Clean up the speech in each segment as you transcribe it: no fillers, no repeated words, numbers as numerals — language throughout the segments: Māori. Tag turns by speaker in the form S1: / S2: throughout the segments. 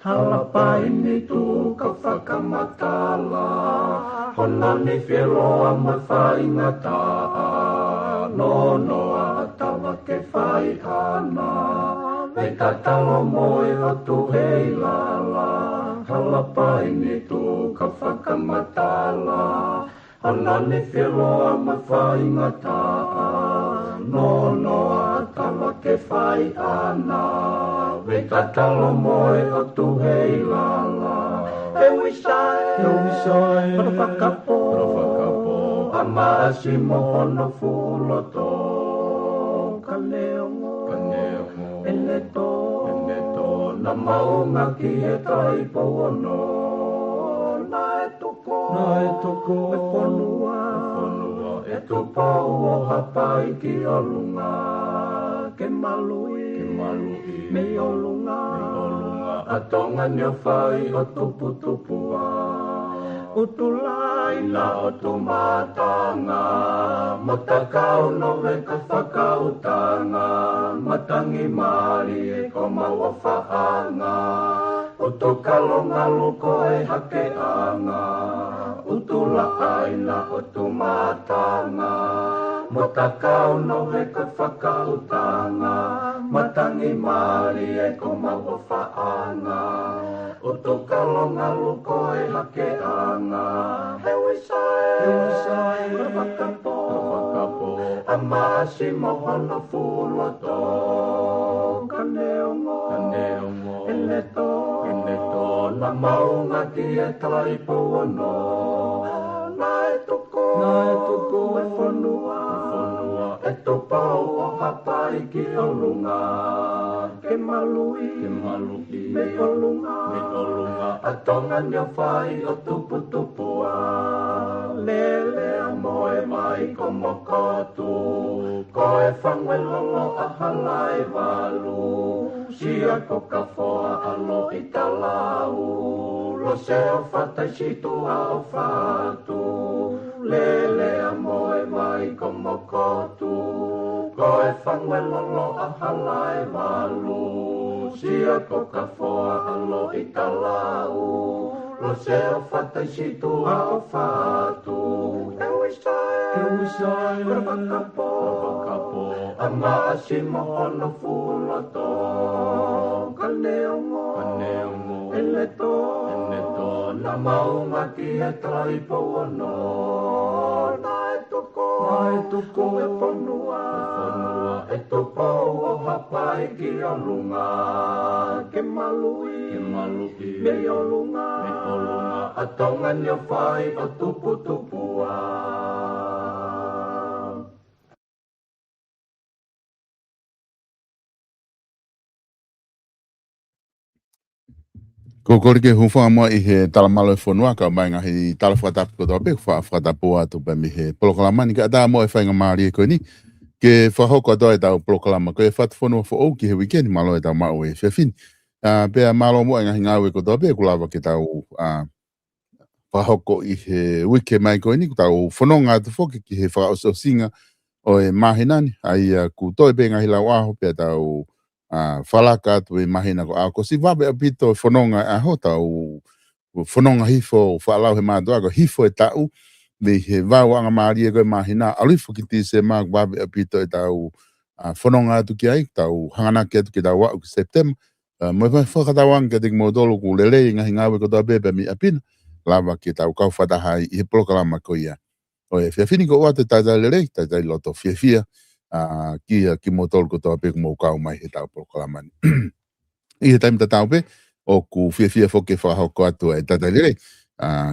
S1: Halapaini tu ka whakamatala, honani whiroa mai whaingata, no noa tawa ke whai ana, me tatalo moe o tu hei lala. Halapaini tu ka whakamatala, honani whiroa mai whaingata, no noa tawa ke whai ana, me tatalo moe o tu hei lala. E wisai, para whakapo, a maasi mohono fuloto. Ka neongo, ele to, na maunga ki e tai pono. Na e toko, e whanua, e tupau o hapai ki o lunga. Ke malui, me o lunga, a tonga ni o whai o tupu. Utulai na o tu matanga, matakau no me ka whakautanga, matangi mari e ko maua whaanga, utukalonga luko e hake anga, utulai na o tu matanga, matakau no me ka whakautanga, matangi mari e ko maua whaanga, utukalonga luko e hake anga. He wisai, whakapo, a maasi mohono fuloto. Ka neongo, ele to, na maunga ki e tai pono. Na e toko, e whanua, e topau o hapai ki o lunga. Ke malui, me o lunga, a tonga ni o whai o tupu. Lele a moe mai ko mokotu, ko e whangue lolo a halai walu, sia ko ka whoa alo i talau, lo se o whatai situ a o whatu. Lele a moe mai ko mokotu, ko e whangue lolo a halai walu, sia ko ka whoa alo i talau, lo se o whatai situ a o whatu. E wisai, para whakapo, a maasi mohono fuloto. Ka neongo, ele to, na maunga ki e tai pono. Na e toko, e whanua, e topau o hapai ki o lunga. Ke malui, me o lunga, a tonga ni o whai o tupu.
S2: Ko korike hufa mo I he talamalo fonua ka mai ngahi talafata ko do be fa poa to be mi he proklama ni ka da mo e fainga mari ko ni ke fa hoko do e da proklama ko e fat fonua fo o ki he weekend malo e da ma o e fefin be malo mo ngahi ngawe ko do be ko lava ke ta whahoko I he wike mai koe ni, tau whanonga atu whoki ki he whaososinga o e mahinani, ai ku toi pe ngahi lau aho pia tau whalaka atu e mahina ko ako si wabe apito whanonga aho tau whanonga hifo, whalau he mātua ko hifo e tau, me he wau anga maari e koe mahina, alifo ki tise maa wabe apito e tau whanonga atu ki ai, tau hanganaki atu ki tau wau ki September, mo e whakatawang ke tik mo tolu ku lele ngahi ngawe ko tau bebe mi apina, lava ki tau kau whatahai I he proklama ko ia. O e whiawhini ko oa te taitai lele, taitai loto whiawhia, ki mo tolu ko tau peku mo kau mai he tau proklama ni. I he taimta tau pe, o ku whiawhia whoke whahoko atu e taitai lele,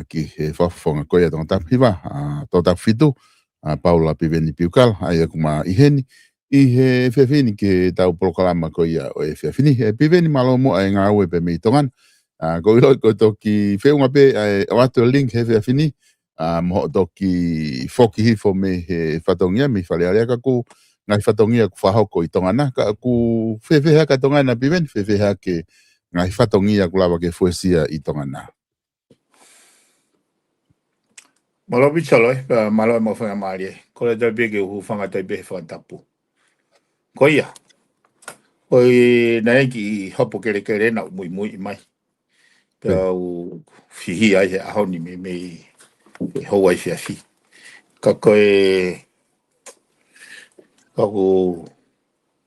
S2: ki he whawhonga koia tonga tapiwa, tō tau whitu, Paula Piveni Piukal, ai aku ma iheni, I he whiawhini ke tau proklama ko ia o e whiawhini, e Piveni malo mo ai ngā ue pe mei tongan, ko ilo ko toki whiunga pe, o atu link he whiawhini, mo toki whoki hifo me he whatongia, mi whalearea ka ku, ngai whatongia ku whahoko I tongana, ka ku whiawhiha ka tongana Piveni, whiawhiha ke ngai whatongia ku lawa ke fuesia I tongana.
S3: Malo bichaloi, malo mo whanga maari, ko le tau peke uhu whanga tai pehe whakatapu. Ko ia, oi na eki hopo kere kere na mui mui mai. Pea u whihi ai he ahoni me hou ai whiawhi. Ka koe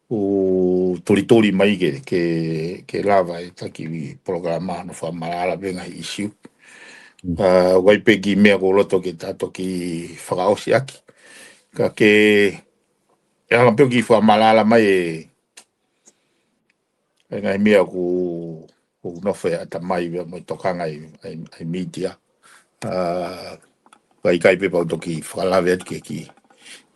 S3: u tori mai ke lava e taki programa no whamarala venga I isiu. Waipegi mea ko loto ke tato ki whakaosi aki. Ka ke anga peo ki whamarala mai e ngai mea ku nofo ata mai mo tokanga I media. Kai pe pau toki whakalawe atu ke ki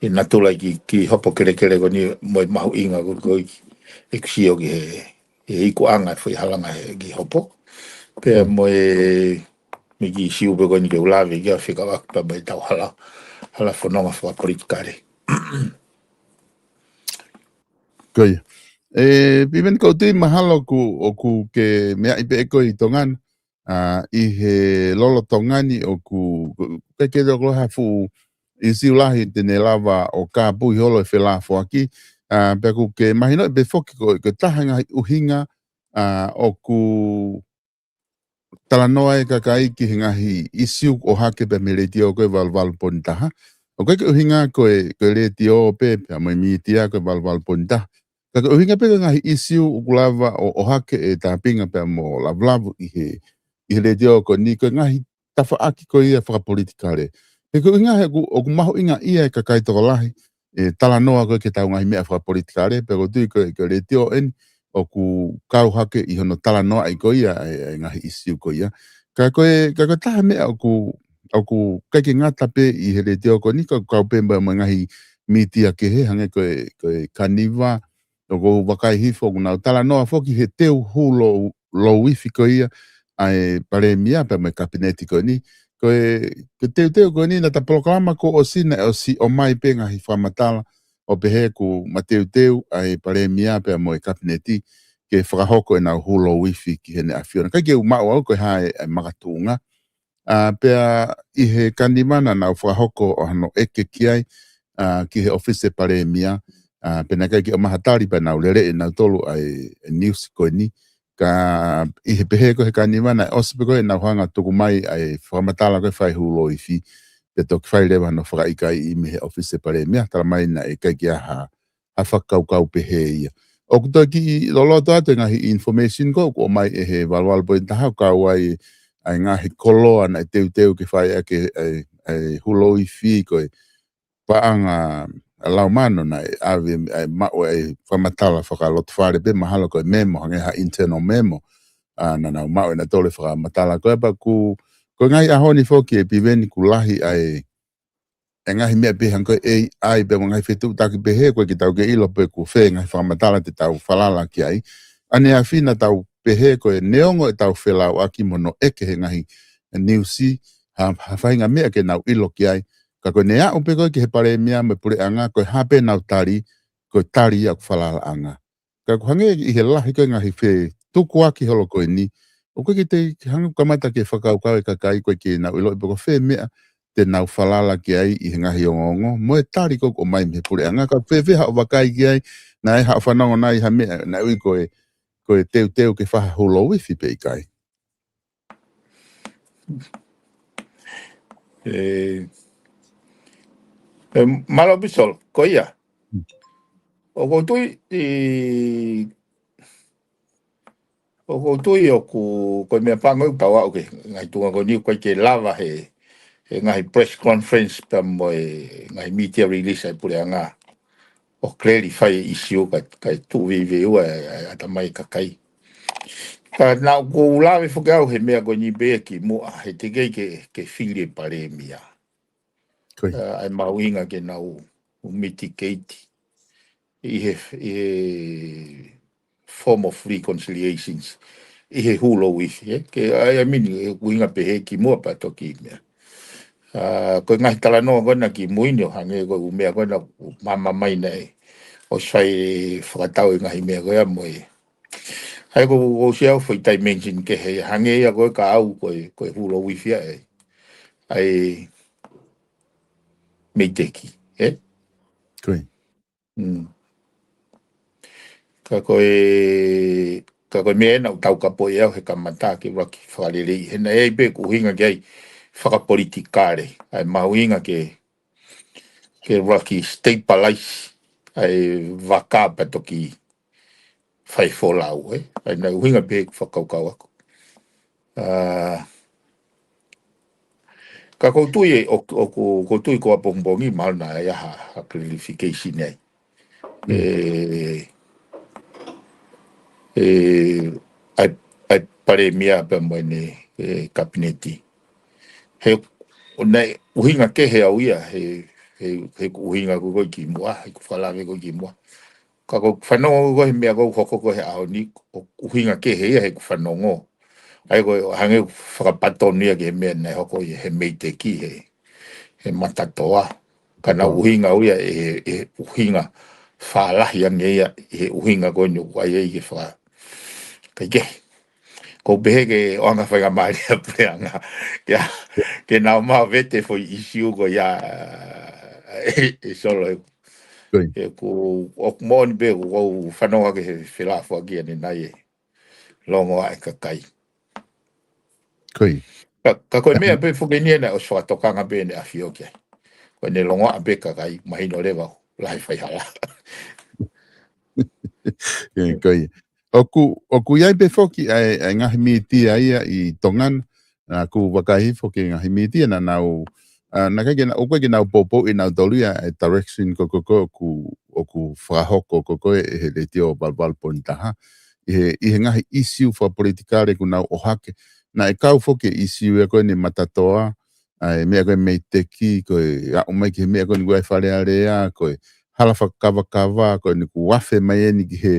S3: I natula ki hopo kere ko ni mo mahu inga ko e kusio ki he iku anga whi halanga ki hopo. Pea mo me ki siu pe ko ni ke ulawe ki a whikawak pa mai tau hala whanonga whakapolitikare.
S2: Koia. Piveni kau tui mahalo ku ke mea ipe eko I tongan, I he lolo tongani o ku keke doko hafu I siulahi tene lava o ka pui holo e whelafo aki, pea ku ke mahino I pe whoki ko tahanga uhinga o ku talanoa e kakai ki hingahi isiu o hake pe me leitio koe valval ponitaha. O koe ke uhinga koe leitio pe pea mo miitia koe valval ponitaha. Kaka uhinga pe ngahi isiu ukulava o hake e tāpinga pe mo lavlavu I he leitio ko ni koe ngahi tafa aki ko ia whakapolitikare. He koe uhinga he o kumaho inga ia e kakai toko lahi e talanoa koe ke tau ngahi mea whakapolitikare pe ko tui koe leitio eni o ku kau hake I hono talanoa I ko ia e ngahi isiu ko ia. Ka koe taha mea o ku kaike ngata pe I he leitio ko ni koe kau pe mo ngahi mitia ke he hange koe kaniva o ko wakai hifo kuna talanoa foki he teu hulo lo wifi ko ia ai pare mia pe me kabineti ko ni koe teu ko ni na ta proklama ko o sina o si o mai pe ngahi whamatala o pehe ku mateu ai pare mia pe mo kabineti ke whakahoko e nau hulo wifi ki hene awhiona. Kai ke umau au koe hae makatunga. Pea I he kandimana nau whakahoko o hano eke ki ai ki he office pare mia. Pena kai ki o mahatari pa nau lere e nau tolu ai news koe ni. Ka I he pehe koe he kandimana e osipe koe nau hanga tuku mai ai whamatala koe whai hulo wifi. Pe toki whai lewa no whakaikai I me he office pare mia. Tala mai na e kai ki aha a whakaukau pehe ia. O kuto ki loloto atu ngahi information ko mai e he walwal po intaha kau ai ngahi koloa na teu ke whai ake ai hulo I whi koe paanga laumano na awe mao ai whamatala whakalot whare pe mahalo koe memo hange ha internal memo na nau mao na tole whakamatala koe pa ku ngai ahoni whoki e Piveni ku lahi ai e ngahi mea pe hanko ai pe ngai whetu taki pe he koe ki tau ke ilo pe ku whe ngai whakamatala te tau whalala ki ai. Ane a whina tau pe he koe neongo e tau whelau aki mono eke he ngahi niusi ha whainga mea ke nau ilo ki ai. Ka koe nea upe koe ki he pare mea me pure anga koe hape nau tari koe tari aku whalala anga. Ka koe hange I he lahi koe ngahi whe tuku aki holo koe ni O koe ke te hanga kamata ke whakaukau e kakai koe ke nau ilo i poko whē mea te nau whalala ki ai i ngahi o ngongo. Mo e tari koko mai me pure anga ka whē hao wakai ki ai na e hao whanongo nai ha mea na ui koe teu ke whaha hulo wifi pe i kai.
S3: Malo bisol, ko ia. O koutui o ko mea pangau tawa o ke ngai tunga ko ni koe ke lava he ngai press conference pa mo ngai media release ai pure anga o clarify issue ka tu vive ua ata mai kakai. Ka na ko lawe fukau he mea ko ni be ki mo he te ke fili pare mia. Ai mauinga ke nau mitigate i form of reconciliations i he hulo wifi ke ai mini uinga pe he ki mo pa toki mea. Ko ngai tala no kona ki muino hange ko mea kona mama mai nei o sai whakatau i ngahi mea koe mo e. Hai ko o siau foi tai mention ke he hange ia koe ka au koe hulo wifi ai meiteki,
S2: Koe.
S3: Ka koe mea na utau ka poe au he kamata ki waki whakarelei. He na ei pe kuhinga ki ai whakapolitikare. Ai mahuinga ke waki stabilize ai waka patoki whai wholau. Ai na uhinga pe whakaukau ako. Ka koutui o koutui ko apongpongi mauna ai ha clarification ai. Ai pare mia pa mo ne kabineti. He nei uhinga ke he au ia he uhinga ko ki mo he ko fala ko ki mo. Ka ko whanongo ko he mea ko hoko ko he au ni uhinga ke he he ko whanongo. Ai ko hange whakapatonia ke mea nei hoko he meite ki he matatoa. Kana uhinga au ia e uhinga whaalahi ange ia he uhinga ko ni wai e ke wha. Kai ko behe ke oanga whainga maari a preanga. Ke nao maa vete foi isiu ko ia solo e ko ok mooni be ko whanonga ke he whilafua ki ane nai longo ai kakai.
S2: Koi.
S3: Ka koe mea pe whukenia na o swatokanga be ne a whio kia. Koe ne longo a be kakai mahino lewa lai whaihala.
S2: Koi. Oku iai pe foki ai ngahi miti ai i tongan ku wakahi foki ngahi miti na nau na kai na oku ke nau popo i nau tolu ia direction ko oku whahoko ko he le tio balbal pontaha i he ngahi issue for politikare ku nau ohake na e kau foki issue e koe ni matatoa ai mea koe meiteki koe a umai ki mea koe ni guai whare area koe hala whakakawa koe ni ku wafe mai eni ki he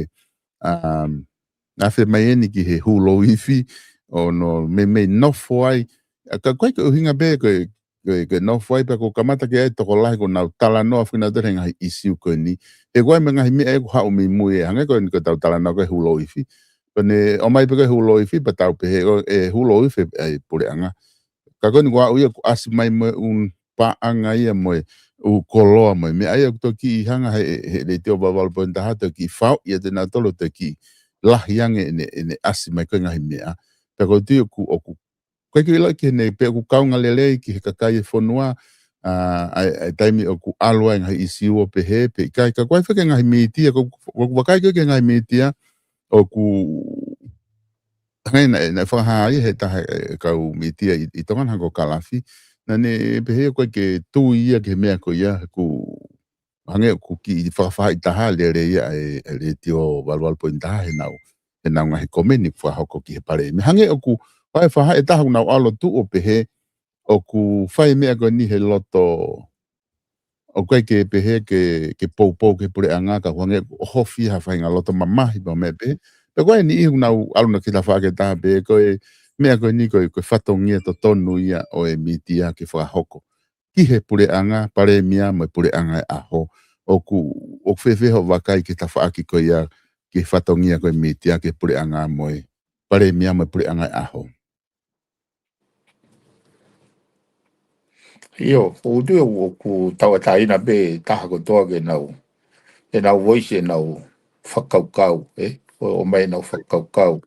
S2: afe mai eni ki he hulo ifi o no me nofo ai ka koe ke uhinga be koe nofo ai pa ko kamata ke ai toko lahi ko nau tala noa whina tere ngahi isiu koe ni e koe me ngahi mea e ko hau mi mui e hange koe ni ko tau tala noa koe hulo ifi kone o mai pe koe hulo ifi pa tau pe he hulo ifi ai pure anga ka koe ni ko au ia ko asi mai mo un pa anga ia mo u koloa mo me ai ko ki hanga he le teo babal po nda hato ki fau ia te na tolo te ki lahi ange ne asi mai koe ngahi mea. Ka ko tio oku koe ki ila ki ne pe ku kaunga lelei ki he kakai e whanua ai taimi oku alua ngahi isi ua pe he pe kai ka koe whake ngahi mitia ko wakai koe ngahi mitia oku ngai na whahari he taha kau mitia i tongan hako kalafi na ne pe he koe ke tu ia ke mea ko ia ku hange ku ki whawha i taha le ia le tio walwal po intaha he nau ngahi komeni whahoko ki he pare me hange oku whai e taha nau alo tu o pehe oku whai mea koe ni he loto o koe ke pehe ke pou ke pure anga ka hange hofi ha whai ngā loto mamahi pa me pehe pe koe ni ihu nau alo na ki ta whake taha pehe koe mea koe ni koe whatongia to tonu ia o e mitia ke whahoko ki he pure anga pare mea mo pure anga e aho oku o whewheho wakai ke ta whaaki koe ia ke whatongia koe mitia ke pure anga moe pare mia mai pure anga aho.
S3: Io, o tu o ku tawatai be taha ko toa ke nau. E nau voice e nau whakaukau, o mai nau whakaukau.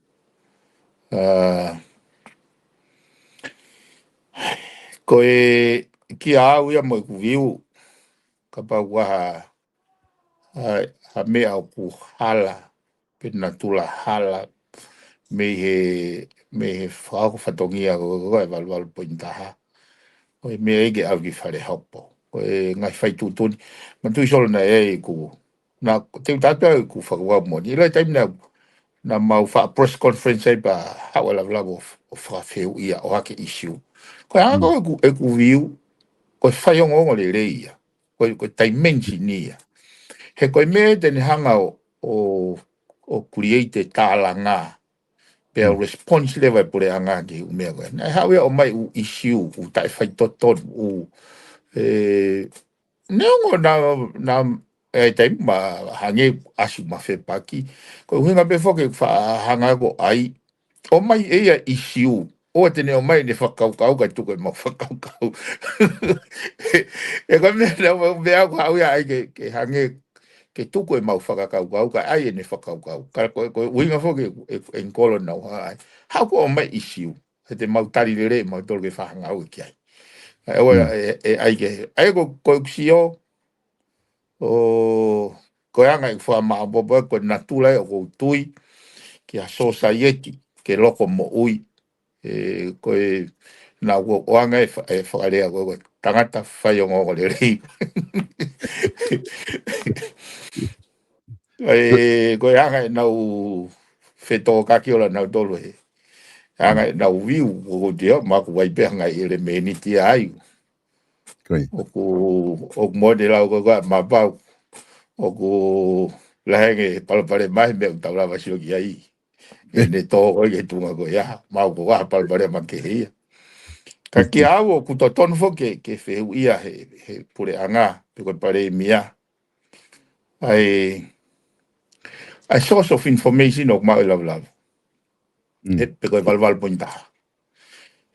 S3: Ko e ki au ia mo ku viu, ka pa waha ha mea o ku hala, pe na tula hala, me he whako whatongia ko e walwal pointaha. Ko e mea ege au ki whare hopo. Ko e ngai whaitu tuni. Ma tui solo na e ku, na te utata ku whakawau mo. Ni lai taim na mau wha press conference ai pa hawala vlago o whawheu ia o hake issue. Ko e hanga e ku viu, ko e whaiongongo le reia. Ko e taimensi nia. He koe mea tene hanga o create tāla ngā. Pea response level pure anga ki umea koe. Nai hawe o mai u issue, u tai whaitoton, neongo na e taim ma hange asu ma whepaki. Ko huinga pe whoke hanga ko ai. O mai eia issue. O tene o mai ne whakaukau kai tuko ma whakaukau. E koe mea ko hawe ai ke hange ke tuko e mau whakaukau kai ai e ne whakaukau. Ka koe huinga whoke e nkolo nau hai. Hau ko o mai issue. He te mau tari lere mau tolo ke whahanga au ki ai. Ai ke ai ko kusio o ko anga i fa ma bobo ko natula o tui ki a society ke loko mo ui ko na o anga e fa ale ko tangata fa yo ngo le ri ko anga na u feto ka ki ola na dolo e anga na u viu o dia ma ko vai pe anga ele meni ti ai o modela ko ma ba o ko lahenge palpare mai me tabla vasio ki ai e ne to o ye tunga ko ya ma ko wa palpare ma ke ia ka ki awo ku to ton fo ke fe ia he pure anga pe ko pare mia ai source of information of ma love e pe ko valval punta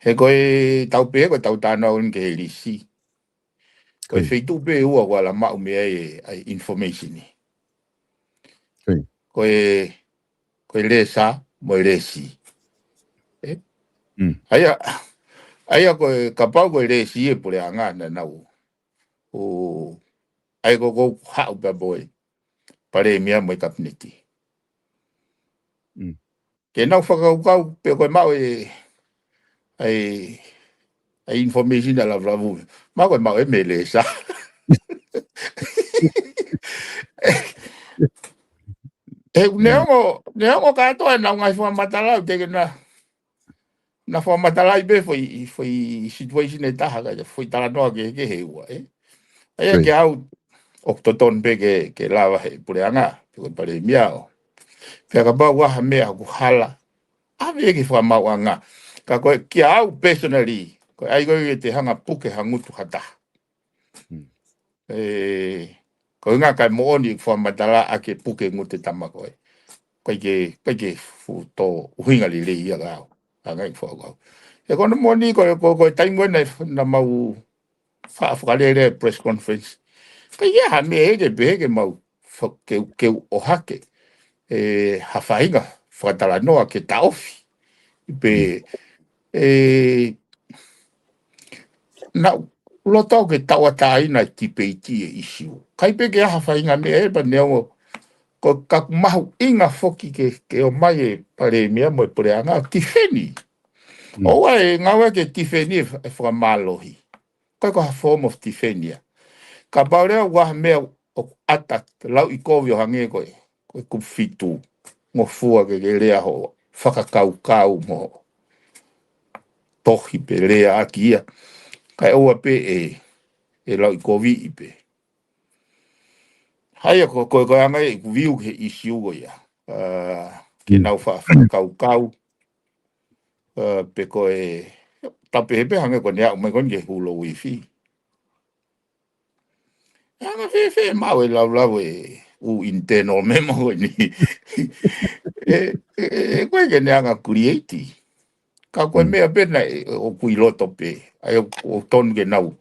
S3: he ko tau pe ko tau ta no ke lisi ko fe tu pe u wala ma me ai information ni ko le sa mo le si aya ko kapau ko le si e pure anga na o ai ko ha u boy pare mia mo kapniti ke na whakaukau pe ko mau ai information da la vlavu ma ko mau e me le sa neongo ka to na ngai fo matala te na fo matala be foi situation e ta ha foi tala no ke he wa ai ke au octoton be ke lava he pure anga ko pare miao pe ka ba wa me ku hala a be ke fo ma anga ka ko ki au personally ko ai go te hanga puke hangutu hata ko nga ka mo ni fo matala a ke puke ngute tamako ko ke fu to huinga li ia ga anga fo go e ko mo ni ko time na mau fa le press conference ka ia me de be ke mau ke o hake ha fainga fa tala no ke taofi pe na lo tau ke tawa tai na tipeti e issue kai pe ke ha fainga me e pa neo ko ka mahu inga foki ke o mai pare mia mo pore anga tifeni o ai ngawa ke tifeni e fra malohi ko form of tifenia ka baure wa me o ata lau i kovio hange ko ku fitu mo fua ke lea ho whakakau mo tohi pe lea akia kai oa pe e lau i kovi i pe hai ko anga e ku viu ke issue go ia ke nau whakakau pe ko tape pe hange ko nea me kon ke hulo wifi anga fe mau e lau u internal memo ni koe ke neanga create. Ka koe mea pena o kui loto pe. Ai o tonu ke nau.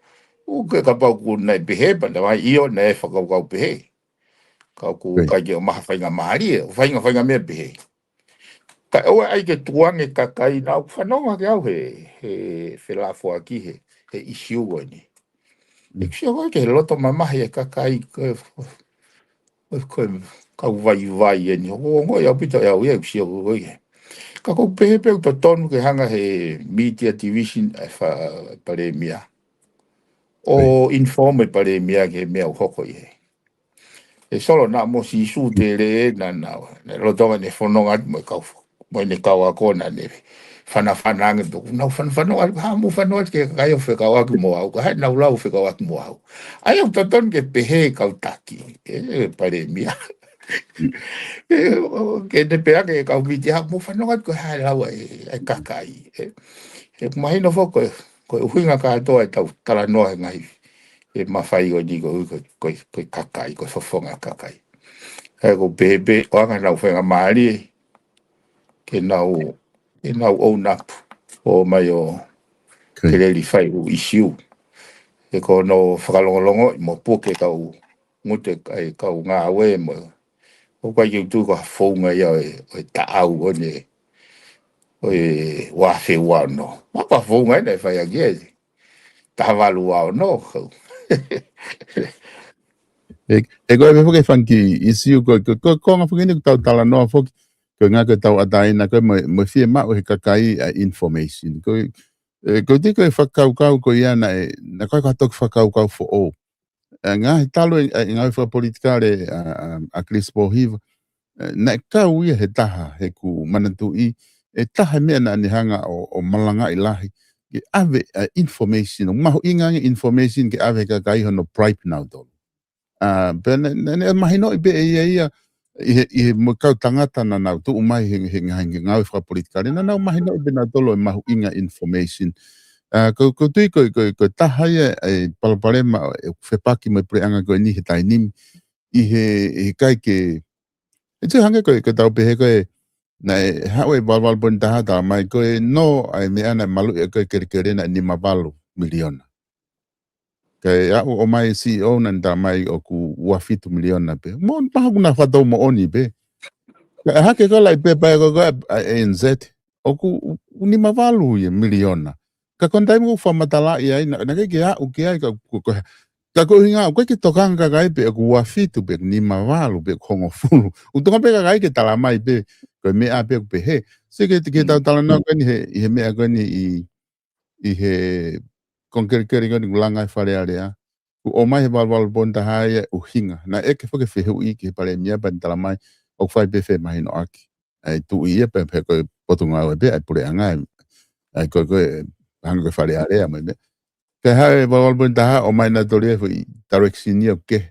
S3: O ke ka pau ku nei pehe, pa na mai io nei whakau pehe. Ka ku kai ke o maha whainga maari, o whainga mea pehe. Ka oa ai ke tuange ka kai nau whanonga ke au he whelafua ki he isiu ni. E ksia koe ke loto mamahi e ka kai koe kau vai e ni. O ngoi au pita e au e ksia koe ke. Ka kou pehe to tonu ke hanga he media division e wha pare mia. O informe pare mia ke mea hoko i he. E solo na mo si su te re na rotonga ne whanonga mo kau. Mo ne kau a kona ne whananga to. Nau whanonga ha mo whanonga ke kai o whekau aku mo au. Ka hai nau lau whekau aku mo au. Ai au tonu ke pehe kau taki. E pare mia. Ke te pea ke kau miti ha mo whanonga ko hai lau e kakai. E mahino foko ko uhinga ka toa e tau tala noa ngai. E mawhai o ni ko kakai, ko whafonga kakai. E ko bebe, o anga nau whenga maari ke nau o napu o mai o ke reli whai o isiu. E ko no whakalongolongo mo puke kau ngute kau ngā we mo. O kai ki tu ko whaunga ia o taau o ne o e wafe wano. Mapa whaunga ina e whai a giezi. Tawalu wao no.
S2: E koe me whuke whanki isiu koe nga whukini tau tala noa whuki koe ngā koe tau ataina koe mo whie mao he kakai information koe te koe whakaukau koe ia na koe katok whakaukau fo o ngā he talo ngā whaka politikare a Crispo Hiva na kau ia he taha he ku manatu i e taha mea na anihanga o malanga i lahi ke ave information maho inga information ke ave kakai hono pripe nau tolu ne mahino i be ia i mo kau tangata na nau tu umai he ngau whaka politikare na nau mahino i be na tolo e mahu inga information ko tui ko taha ia e palapalema e whepaki mo preanga ko ni he tainim i he kai ke e te hange ko tau pehe ko na e hawe balbal bon taha ta mai ko no ai me ana malu e ko kere na ni mabalu miliona ke o mai CEO nan da mai o ku wafitu miliona pe mo pa kuna fata mo oni pe ha ke ko lai pe pa ko NZ o ku ni mavalu ye miliona ka kontai mo fa matala ia na ke ya o ke ai ka ko hinga ko ke tokanga ka pe ku wafitu pe ni mavalu pe kongo fulu u to pe ka ke tala mai pe ko me a pe he se ke tala na ko ni he me a ko ni i he con que ni langa fare area o mai balbal bonda haia o hinga na e ke foke fehu i ke pare mia bantala mai o fai be fe mai no aki ai tu i pe ko potunga o be ai pure anga ai ko hanga fare area mai ke hae balbal bonda o mai na dole fu direction ni o ke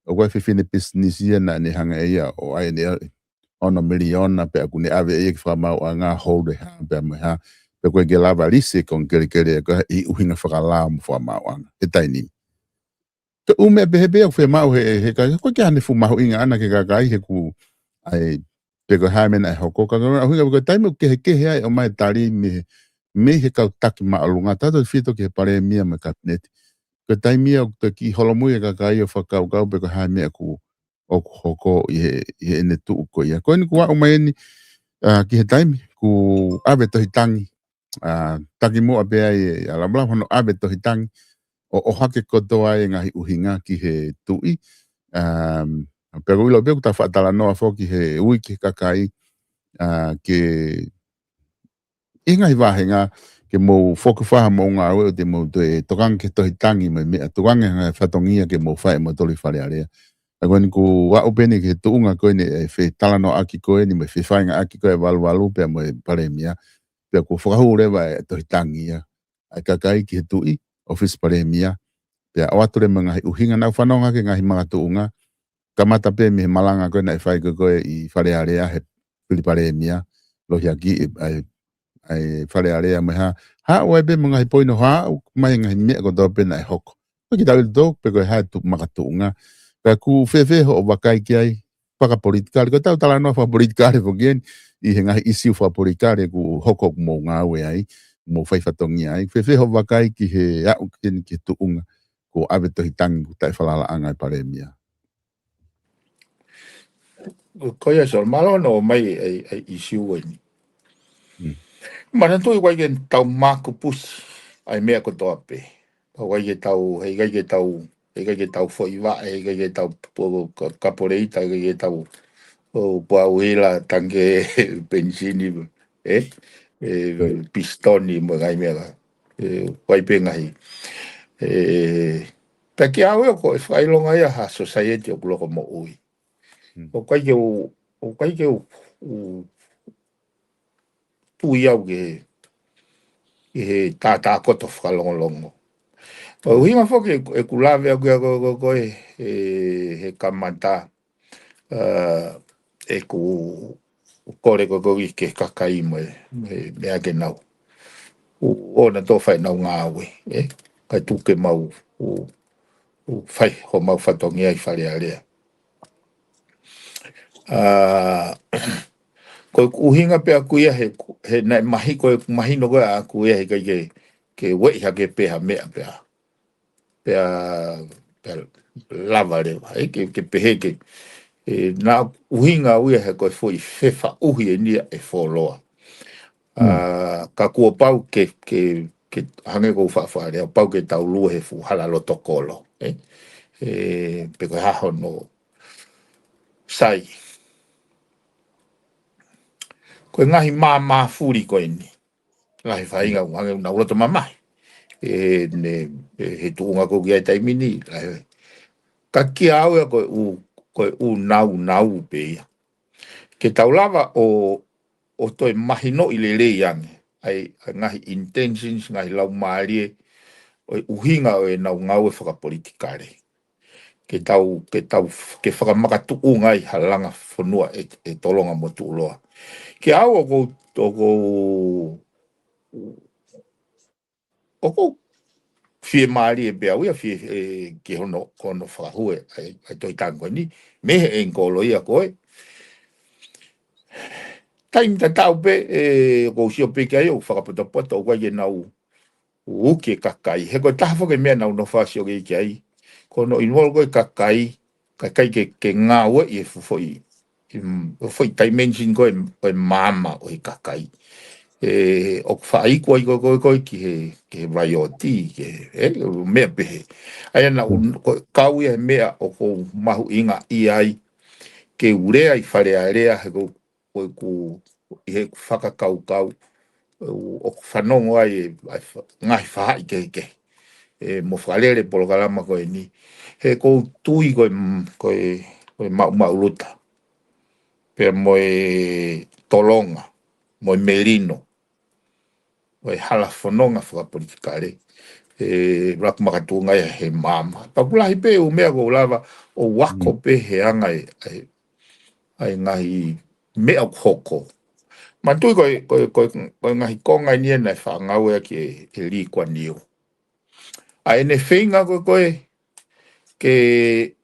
S2: o wa fe fine business ia na ni hanga ia o ai ne ono miliona pe ku ne ave e fa ma anga hold be mai ha pe ko ge lava lise con que ko i uhinga whakala mo wha mawanga e taini te ume behebe o whe mau he ka ko ke ane fu mahu inga ana ke kakai he ku ai pe ko hae mena e hoko ka uhinga ko taimi ke ai o mai tari me he kau taki maalunga tato fito ke pare mia me kabineti ko taimi o ki holomui e kakai o whakau pe ko hae mea ku o hoko i he ene tuu ko ia ko ni kuwa o mai ni ki he taimi ku ave tohi tangi taki mo abe ai ala bla hono abe to hitang o hake kotoa e ngahi uhinga ki he tui pero ilo be ta fatala no fo ki he wiki kakai ke inga iwa henga ke mo foku fa mo nga o de mo de tokang ke to hitangi me tokang nga fatongia ke mo fa mo toli fale area agora ku wa openi ke tunga ko ni fe tala no aki ko ni me fe fa nga aki ko e valu pe mo pare mia pe ko whakahure vai to hitangia ai kakai ki tui office pare mia pe awatore mga uhinga na whanonga ke ngahi mga tuunga kamata pe me malanga ko na whai ko i whare area he pili pare mia lo hiaki ai whare area me ha oe pe mga hipoino ha mai ngahi mea ko do pe na hoko ko ki tau do pe ko ha tu mga tuunga pe ku fefe ho wakai ki ai whakapolitikare, ko tau tala no whakapolitikare po gen, I he ngahi isi whakapolitikare ku hoko mo ngā we ai, mo whaifatongi ai, whewheho wakai ki he au keni ki tuunga, ko awe tohi tangi ku tai whalala angai pare mia.
S3: Koia sol malo no mai ai isi ueni. Mana tui wai gen tau māku pusi, ai mea ko toa pe. Wai ge tau, hei gai ge tau whoiwa, hei gai ge tau kaporeita, hei gai ge tau pauela tange benzini, pistoni mo ngai mea, wai pe ngai. Paki awe ko e whailonga ia ha society o kuloko mo ui. O kai ke pui au ke he tātā koto whakalongolongo. O hinga whoki e kulawe au koe he kamata e ku kore ko ke kakai mo mea ke nau. O na tō whai nau ngā awe, kai tuke mau whai ho mau whatongi ai whare area. Ko uhinga pe akuia he nai mahi ko mahi no ko akuia he ke wei ha ke pe ha mea pe lava le ke pe ke na uhinga uia he ko foi fefa uhi ni e foloa ka ku pau ke hange ko fa le pau ke tau lu he fu hala lo tokolo pe ko ha no sai ko ngahi mama furi ko ni ngahi whainga hange na uloto mamai he tuunga ko kia tai mini ka kia au ko nau pe ke taulava o toi mahino I le yang ai ngahi intentions ngahi lau maari o uhinga o nau ngau e whakapolitikare ke whakamaka tuunga I halanga whanua e tolonga mo tuuloa ke au o ko fie maari e bea uia fie ke hono whakahue ai toi tango ni me he ngolo ia koe taim ta tau pe ko sio pe ke o whakapoto o wai nau uke kakai he ko taha whake mea nau no whasio ke ai kono involve koe kakai ke ngā ue I foi dimension koe mama o kakai o whai koe ki he raioti ke mea pehe ai na kau ia mea o ko mahu inga I ai ke urea I whare area he ko ku he whakakau o whanongo ai ngai whai ke mo whalere polokalama koe ni he ko tui koe mauluta pe moe tolonga moe merino moe hala whanonga whakapolitikare raku makatunga he mama pakulahi pe o mea ko lava o wako pe he anga ai ngahi mea hoko matui koe ngahi konga ni na whangau e ke li kwa niu ai ne whenga koe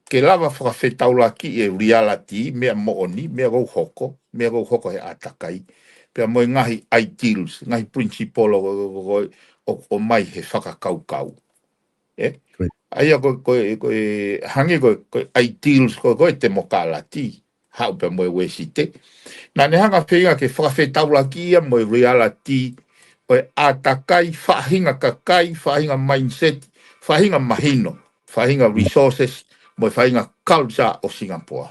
S3: ke lava whakawhetaula ki e reality mea mooni mea kou hoko he atakai pia moe ngahi ideals ngahi principolo o mai he whakakaukau aia koe hangi koe ideals koe te mokalati hau pia moe wesite na ne hanga whenga ke whakawhetaula ki ia moe reality o atakai whahinga kakai whahinga mindset whahinga mahino whahinga resources mo whahinga culture o Singapore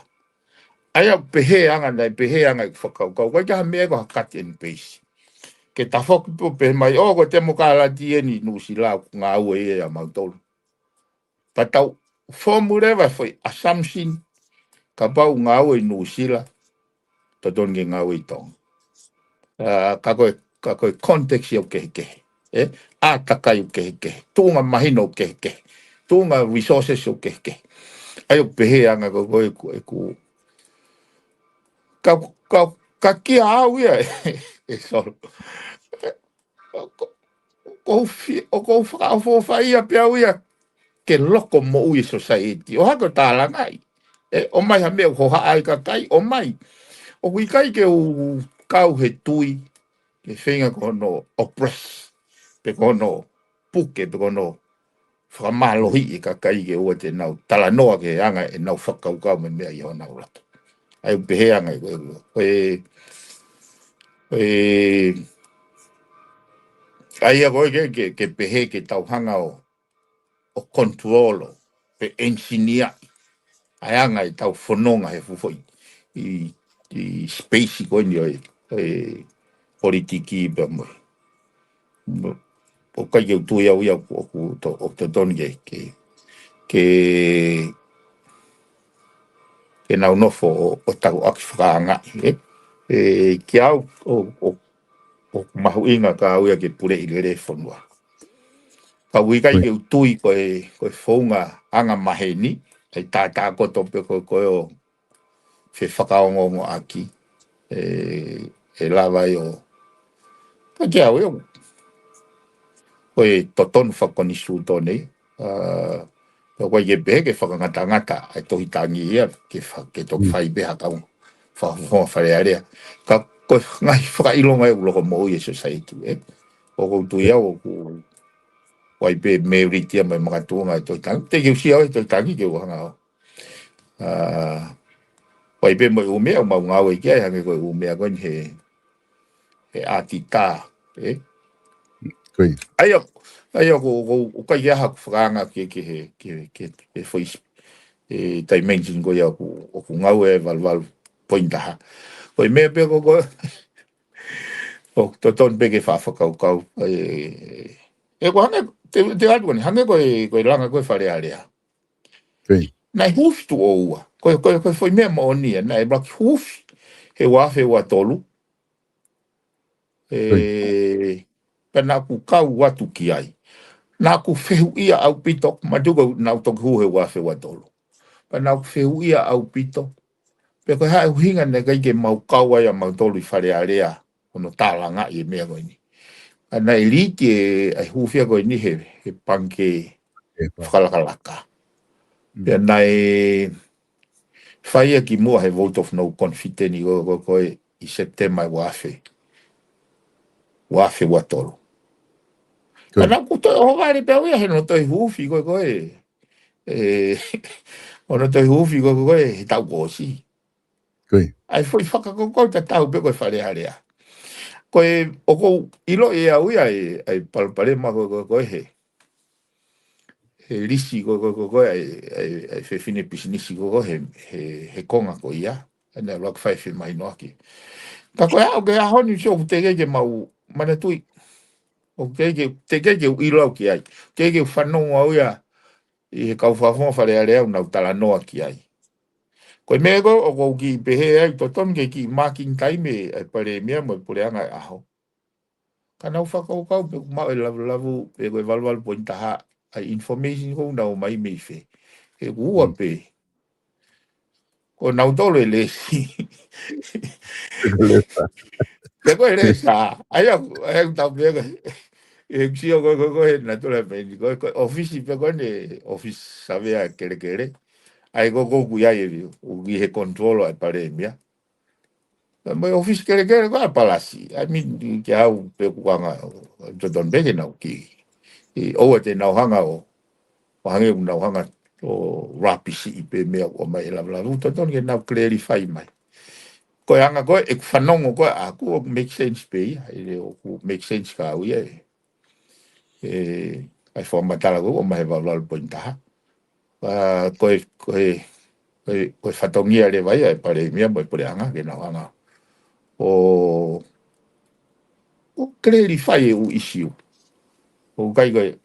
S3: aia pehe anga nei pehe anga whakaukau wai kaha mea ko cut and paste ke ta whoki po pehe mai o ko te mokala tieni nusi lau ngā ue e a mautolu patau formula foi assumption ka pau ngā ue nusi la tatonge ngā ue tong ka koe context o kehe a takai o kehe tūnga mahino o kehe tūnga resources o kehe ai o pehe anga koe ku ka kia au ia e solo ko whakawhawhai a pia uia ke loko mo ui society o hako tāla ngai o mai ha me ho ha ai ka kai o mai o kui kai ke o kau he tui ke whenga ko no oppress pe ko no puke pe ko no whamalohi ka kai ke ua te nau tala noa ke anga e nau whakaukau me mea i ho nau rato ai pehe anga i koe ai a koe ke pehe ke tauhanga o controlo pe engineer ai anga i tau whanonga he fufoi i space koe ni oi politiki pe mo o kai ke tu ia o te toni ke nau nofo o tau aki whakaanga ke au o mahuinga ka au ia ke pure i lere whanua ka ui kai ke utui koe whaunga anga maheni ai tā koto pe koe o whi whakaongongo aki e lawa i o ka ke au eu koe totonu whakonisu tōnei koe ke behe ke whakangata ai tohi tangi ia ke toki whai beha kaunga whakawhonga wharearea ka koe ngai whakailonga e uloko mou i society o koutu ia o ku wai pe meuritia mai makatunga e tohi tangi te kiu sia o e tohi tangi ke uhanga wai pe moi umea o mau ngau e kia hange koe umea koe he atita ai o kai ia haku whakanga ke foi dimension ko ia o ku ngau e valval pointaha koe mea pe ko o toton pe ke whawhakaukau e ko hange te atu kani hange koe langa koe wharearea nai hufi tu o ua koe foi mea maonia nai blaki hufi he wafe wa tolu pena ku kau watu ki ai na ku fehu ia au pito madugo na tok hu he wafe wa tolu pena ku fehu ia au pito pe ko ha hinga ne kai ke mau kau ai mau tolu i wharearea ono tālanga i mea koe ni ana elite ai hufia koe ni he panke whakalakalaka pia nai whaia ki mua he vote of no confidence koe i September wafe watolo ana ku to o vale pe o he no to hufi koe ono to hufi koe tau gosi ai foi whakakoko ta tau pe koe wharearea koe o ko ilo e au ai palpare ma koe he lisi koe ai fefine pisinisi koe he konga koe ia ana lak fai mai no aki ka koe au ke ahoni so te ke mau mana tui o te ke ilo ki ai ke whanonga au ia i he kau whawhonga wharearea unau tala noa ki ai koe mea ko o kou ki pehe ai toton ke ki marking time ai pare mea mo pure anga aho ka nau whakaukau pe kumau e lavu pe koe valval pointaha ai information ko nau mai mei fe he ua pe ko nau tolo e lesi pe koe lesa ai au tau pega e ksio koe na tole pe koe office pe koe ne office savea kere ai go kuia e o gi he control ai pare mia mai office kere ko palasi ai mi ki au pe kuanga to don bege na ki e o te na hanga o hange na hanga o rapisi pe me o mai la to don ke na clarify mai ko hanga ko e fanongo ko a ku make sense pe ai o ku make sense ka u ai forma tala go mai va la pointa koe whatongia le vai ai pare mea mo pure anga ke na anga o clarify u issue o kai ke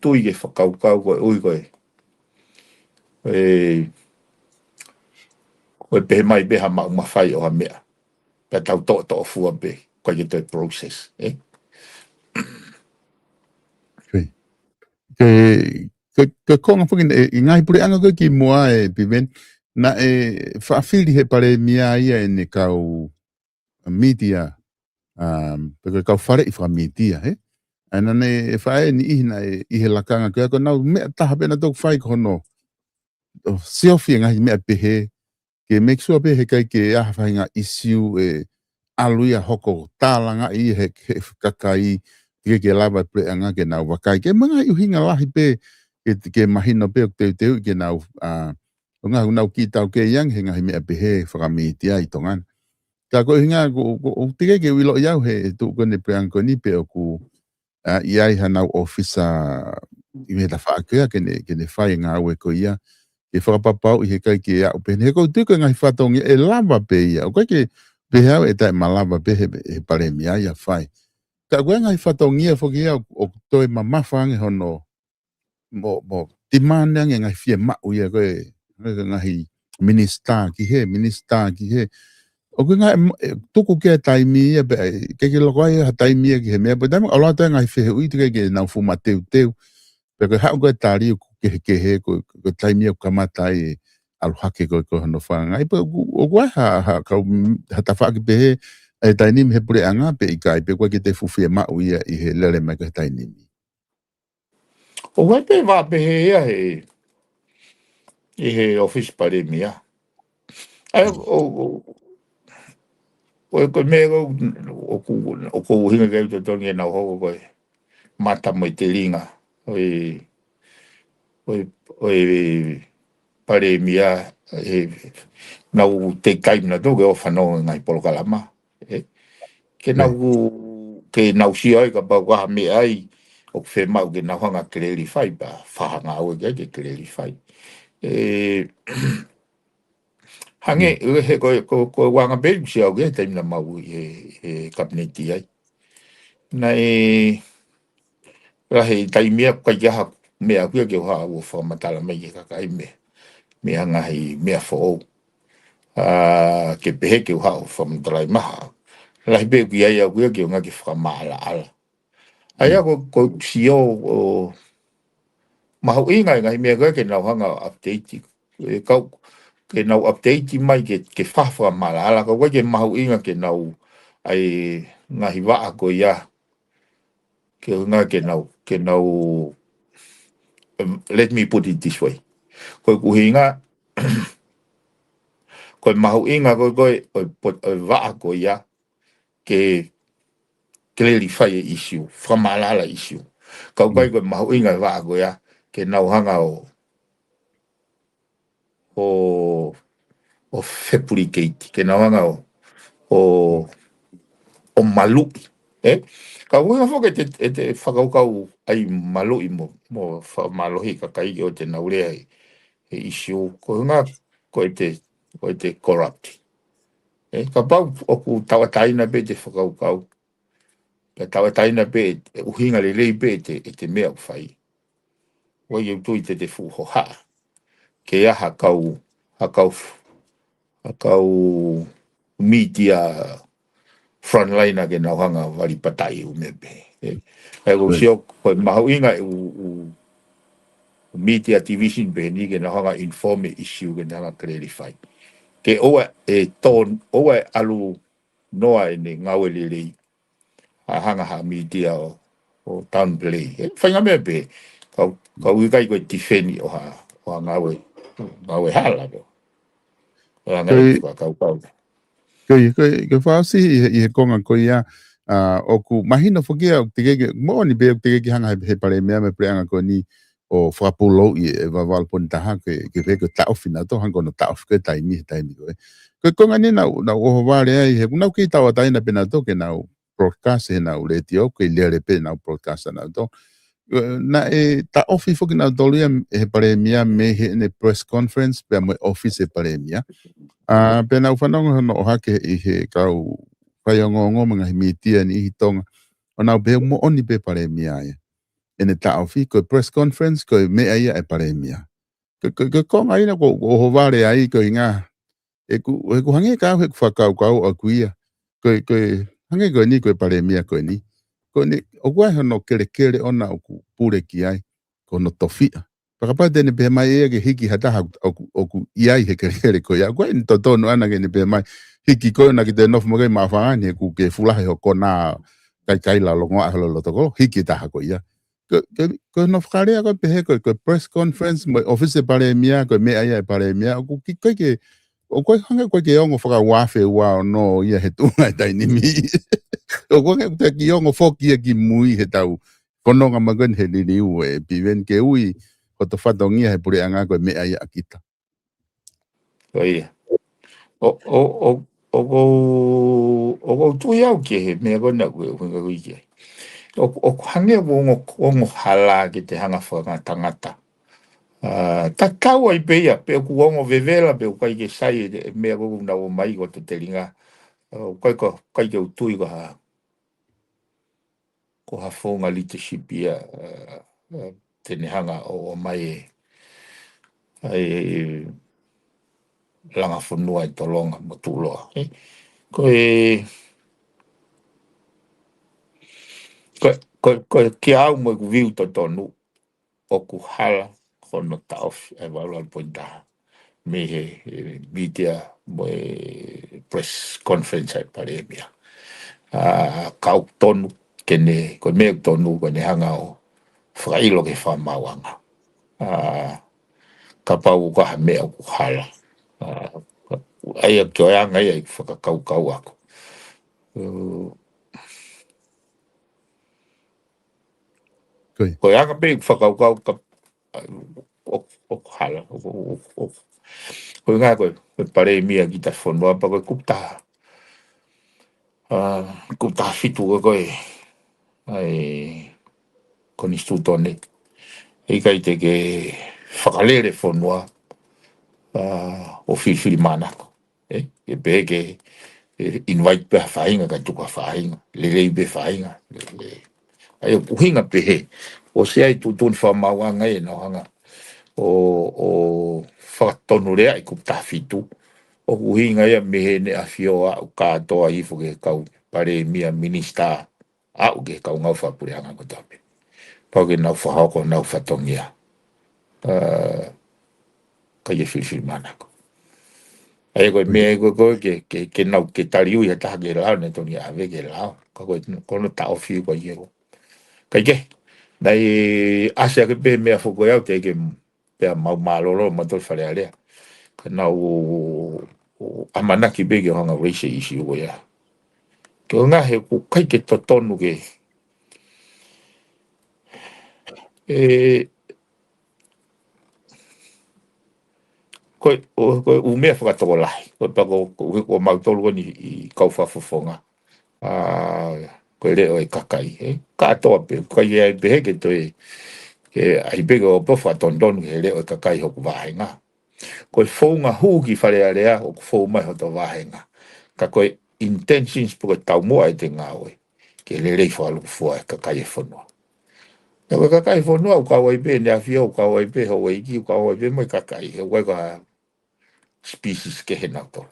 S3: tui ke whakaukau koe ui koe koe pehe mai beha mawhai o ha mea pe tau to fua pe koe ke toi process
S2: ke konga fukin i ngai pure anga ko ki mua e piven na whaafiri he pare mia ia e ne kau media pe kau whare i wha media ana ne whae ni ihina i he lakanga kia ko nau mea taha pena tōku whai kono Selfie ngai me pehe ke make sure pehe kai ke a whainga issue aluia hoko tālanga I he kakai ke lava pre anga ke nau wakai ke mga uhinga lahi pe ke mahino pe o teu ke nau nga nau ki tau ke yang he ngai me pehe whakamitia I tongan. Ka ko hinga o tike ke wilo iau he tu ko ne pre anko ni pe o ku iai hanau officer I me ta whaakea ke ne whai ngā ue ko ia ke whakapapau I he kai ke au pe he ko tuka ngai whatongi lava pe ia o kai ke pe hau tai malava pe he pare mia ia whai ka koe ngai whatongi whoki ia o toi mamawhange hono mo timane ngai fie mau ia koe ngai minister ki he o koe ngai tuku ke taimi ia ke loko ia taimi ia ki he mea pe taimi aloha toi ngai whihe ui tuke ke nau fuma teu pe koe hao koe tari ke he koe taimi ia kamata aluhake koe hono whanga o koe ha tawhaki pe he tainimi he pure anga pe I kai pe koe ki te fuwhia mau ia I he lere mai koe tainimi.
S3: O koe pe wā pe he ia he office pare mia. Ai ko me o ko hinga ke to tongi na ho ko mata mo te linga oi pare mia na te kai na do go fano ngai polo kalama ke na ke na si ai ka ba wa me ai o fe mau ke na hanga kreli fai ba fa nga o ke kreli fai hange he ko wanga be si au ge taim na mau he kabineti ai na la he taimia ka ja me a ke ha o fa matala me ka kai me hanga he me fo ke pe ke ha o fa matala ma la be ki ai a ke nga ke fa mala ala ai ko si o ma ho inga me ke na hanga update ke nau update mai ke whawha marala ko ke mahu inga ke nau ai ngahi waa ko ia ke hunga ke nau let me put it this way ko kuhinga ko mahu inga ko waa ko ia ke clarify issue whamalala issue ko mahu inga waa ko ia ke nau hanga o fabricate ke na wanga o malu ka wanga fo ke te whakaukau ai malu mo malohi ka kai o te naure ai issue ko nga ko te corrupt ka pau o ku tawataina be te whakaukau ka tawataina be uhinga le be te mea whai o i tui te fuho ha ke aha hakau media frontline ke na hanga wali patai u mebe e go sio ko mahu inga u media division be ni ke na hanga inform issue ke na clarify ke oa oa alu noa ni ngawelele hanga ha media o town play fanga mebe ka uikai ko defend o ngawe hala do
S2: Ke whaasi I he konga ko ia o ku mahina whakia o te keke mo ni be o te keke hanga he pare mea me preanga ko ni o whapulo I e wawalponi taha ke wheko taofina to hanko no taofi ke taimi ko ko konga ni na oho wale ai he kunau ki tawa taina pena to ke nau broadcast he nau retio ke lere pe nau broadcast na to na ta office foki na dolia he pare mea me he ne press conference pe mo office he pare mea pe na ufanongo no hake I he kau whaiongo mga himitia ni hitonga o na be mo oni pe pare mea ia ene ta office ko press conference ko me ia e pare mea ko konga ina ko ho vale ai ko inga ku hange ka he whakau a kuia ko hange ko ni ko pare mea ko ni o kwa no kere ona o ku pure ki ai ko no tofia pakapa de ne be mai ke hiki hata o ku iai he kere ko ya kwa to no ana ke ne be mai hiki ko na ke de no mo ke ma fa ni ku ke fula he ko na kai la lo ngo a lo to ko hiki ta ko ya ko no whakarea ko pehe ko press conference mo office pare mia ko me ai pare mia ko ki ke o ko hanga ko ke ongo whaka wafe wa no ia he tunga tai ni mi o ko ke ki ongo foki ki mui he tau kono nga magan he ni ue piven ke ui ko to fatongia he pure anga ko me ai akita
S3: Oia. O tu iau ke he mea kona koe hunga kui ke. O hange o hala ki te hanga whanga tangata. Ta tau ai peia, pe o kuongo vevela, pe o kai ke sai e mea koku na o mai ko te teringa. O kai ke utui ko ha whonga leadership ia tene hanga o mai e. Ai langa whanua i tolonga mo tūloa. Ko ke au mo ku viu to tonu o ku hala kono taof e wala pointa me he media mo press conference ai pare mia kau tonu kene ko me tonu ko ne hanga o whailo ke whamawanga ka pau ka me o ku hala ai a kio anga ai whakakau kau ako ko anga pe whakakau ka o hala ko ngā koe pare mia ki ta whanua pa koe kupta fitu koe ai koni stutone e kai te ke whakalere whanua o whiwhiri mana e pe ke invite pe whainga ka tuka whainga le rei pe whainga ai o puhinga pe he o se ai tutun whamauanga e no hanga o whakatonu rea i kupta fitu o uhinga ia mehe ne a fioa o katoa i fuke kau pare mia minista a uke kau ngau whapure anga ko tape. Pau ke nau whahoko nau whatongia. Ka ia whiwhiri mana ko. Ai koe mea koe ke nau ke tariu i hata ke lao ne toni ave ke lao. Ka koe kono tau whiu koe iero. Kai ke. Nei asea ke pe mea whuko iau te ke pea mau malolo matol whare alea. Ka nau amanaki bege hanga race issue ko ya. Ke ngā he ko kai ke totonu ke koe umea whakatoko lahi. Koe pako ko mautolu ni i kauwhawhawhonga. Koe leo e kakai. Katoa pe, kai e behe ke toi ke ai bege o pofa tondonu ke leo e kakai hoku wahenga. Koe whaunga huki whare area o whau mai hoto wahenga. Ka koe intentions po koe tau moa e te ngāwe. Ke le rei whaluku fua e kakai e whanua. E koe kakai whanua u kawai pe, ne a whia u kawai pe, ho iki u kawai pe mai kakai. E koe ka species ke he nato.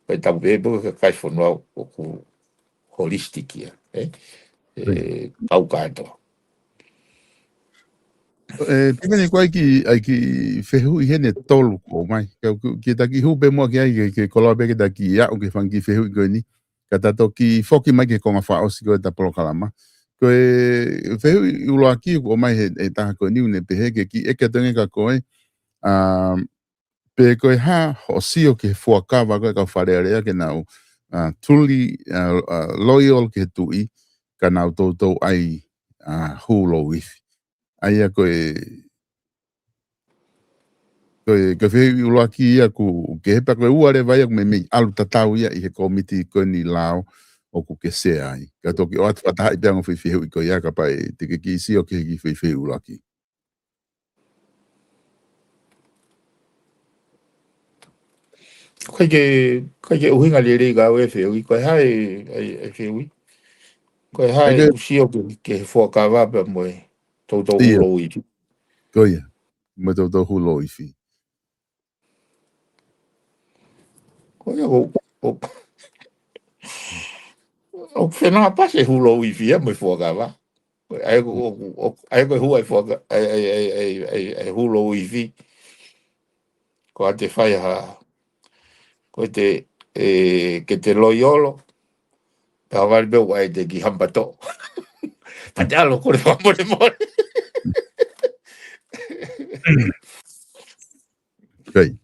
S3: Koe tau pe po kakai whanua o ku holistic ia. Kau kātoa.
S2: Pimene ko ai ki whehu i hene tolu ko mai. Ke taki hupe mua ki ai ke koloa peke taki ia o ke whangi whehu i koe ni. Ka tato ki whoki mai ke konga whaosi koe ta polokalama. Koe whehu i uloa ki o mai he taha koe niu ne pehe ke ki eke tonge ka koe. Pe koe ha o sio ke fuakawa koe ka wharearea ke nau tuli loyal ke tui ka nau tautou ai hulo wifi. Aia koe whehi uloa ki ia ku ke hepa koe uare vai aku me mei alu tatau ia i he komiti koe ni lao o ku ke sea ai. Ka toki o atu wataha i peango whehi i koe ia ka pai te ke ki isi o ke ki whehi uloa ki.
S3: Kai ke uhinga le rei gawe whehi, koe hai e whehi. Koe hai usio ke whuakawa pa moe tautou hulo i.
S2: Koe ia, mo tautou hulo i whi.
S3: Koe ia o whenua pase hulo i whi moe whuakawa. Ai koe hua i whuakawa, ai hulo i whi. Ko a te whai ha, koe te, ke te loiolo, pe hawari beo ai te ki hampato. Pa te alo kore whamore more.
S2: Kai.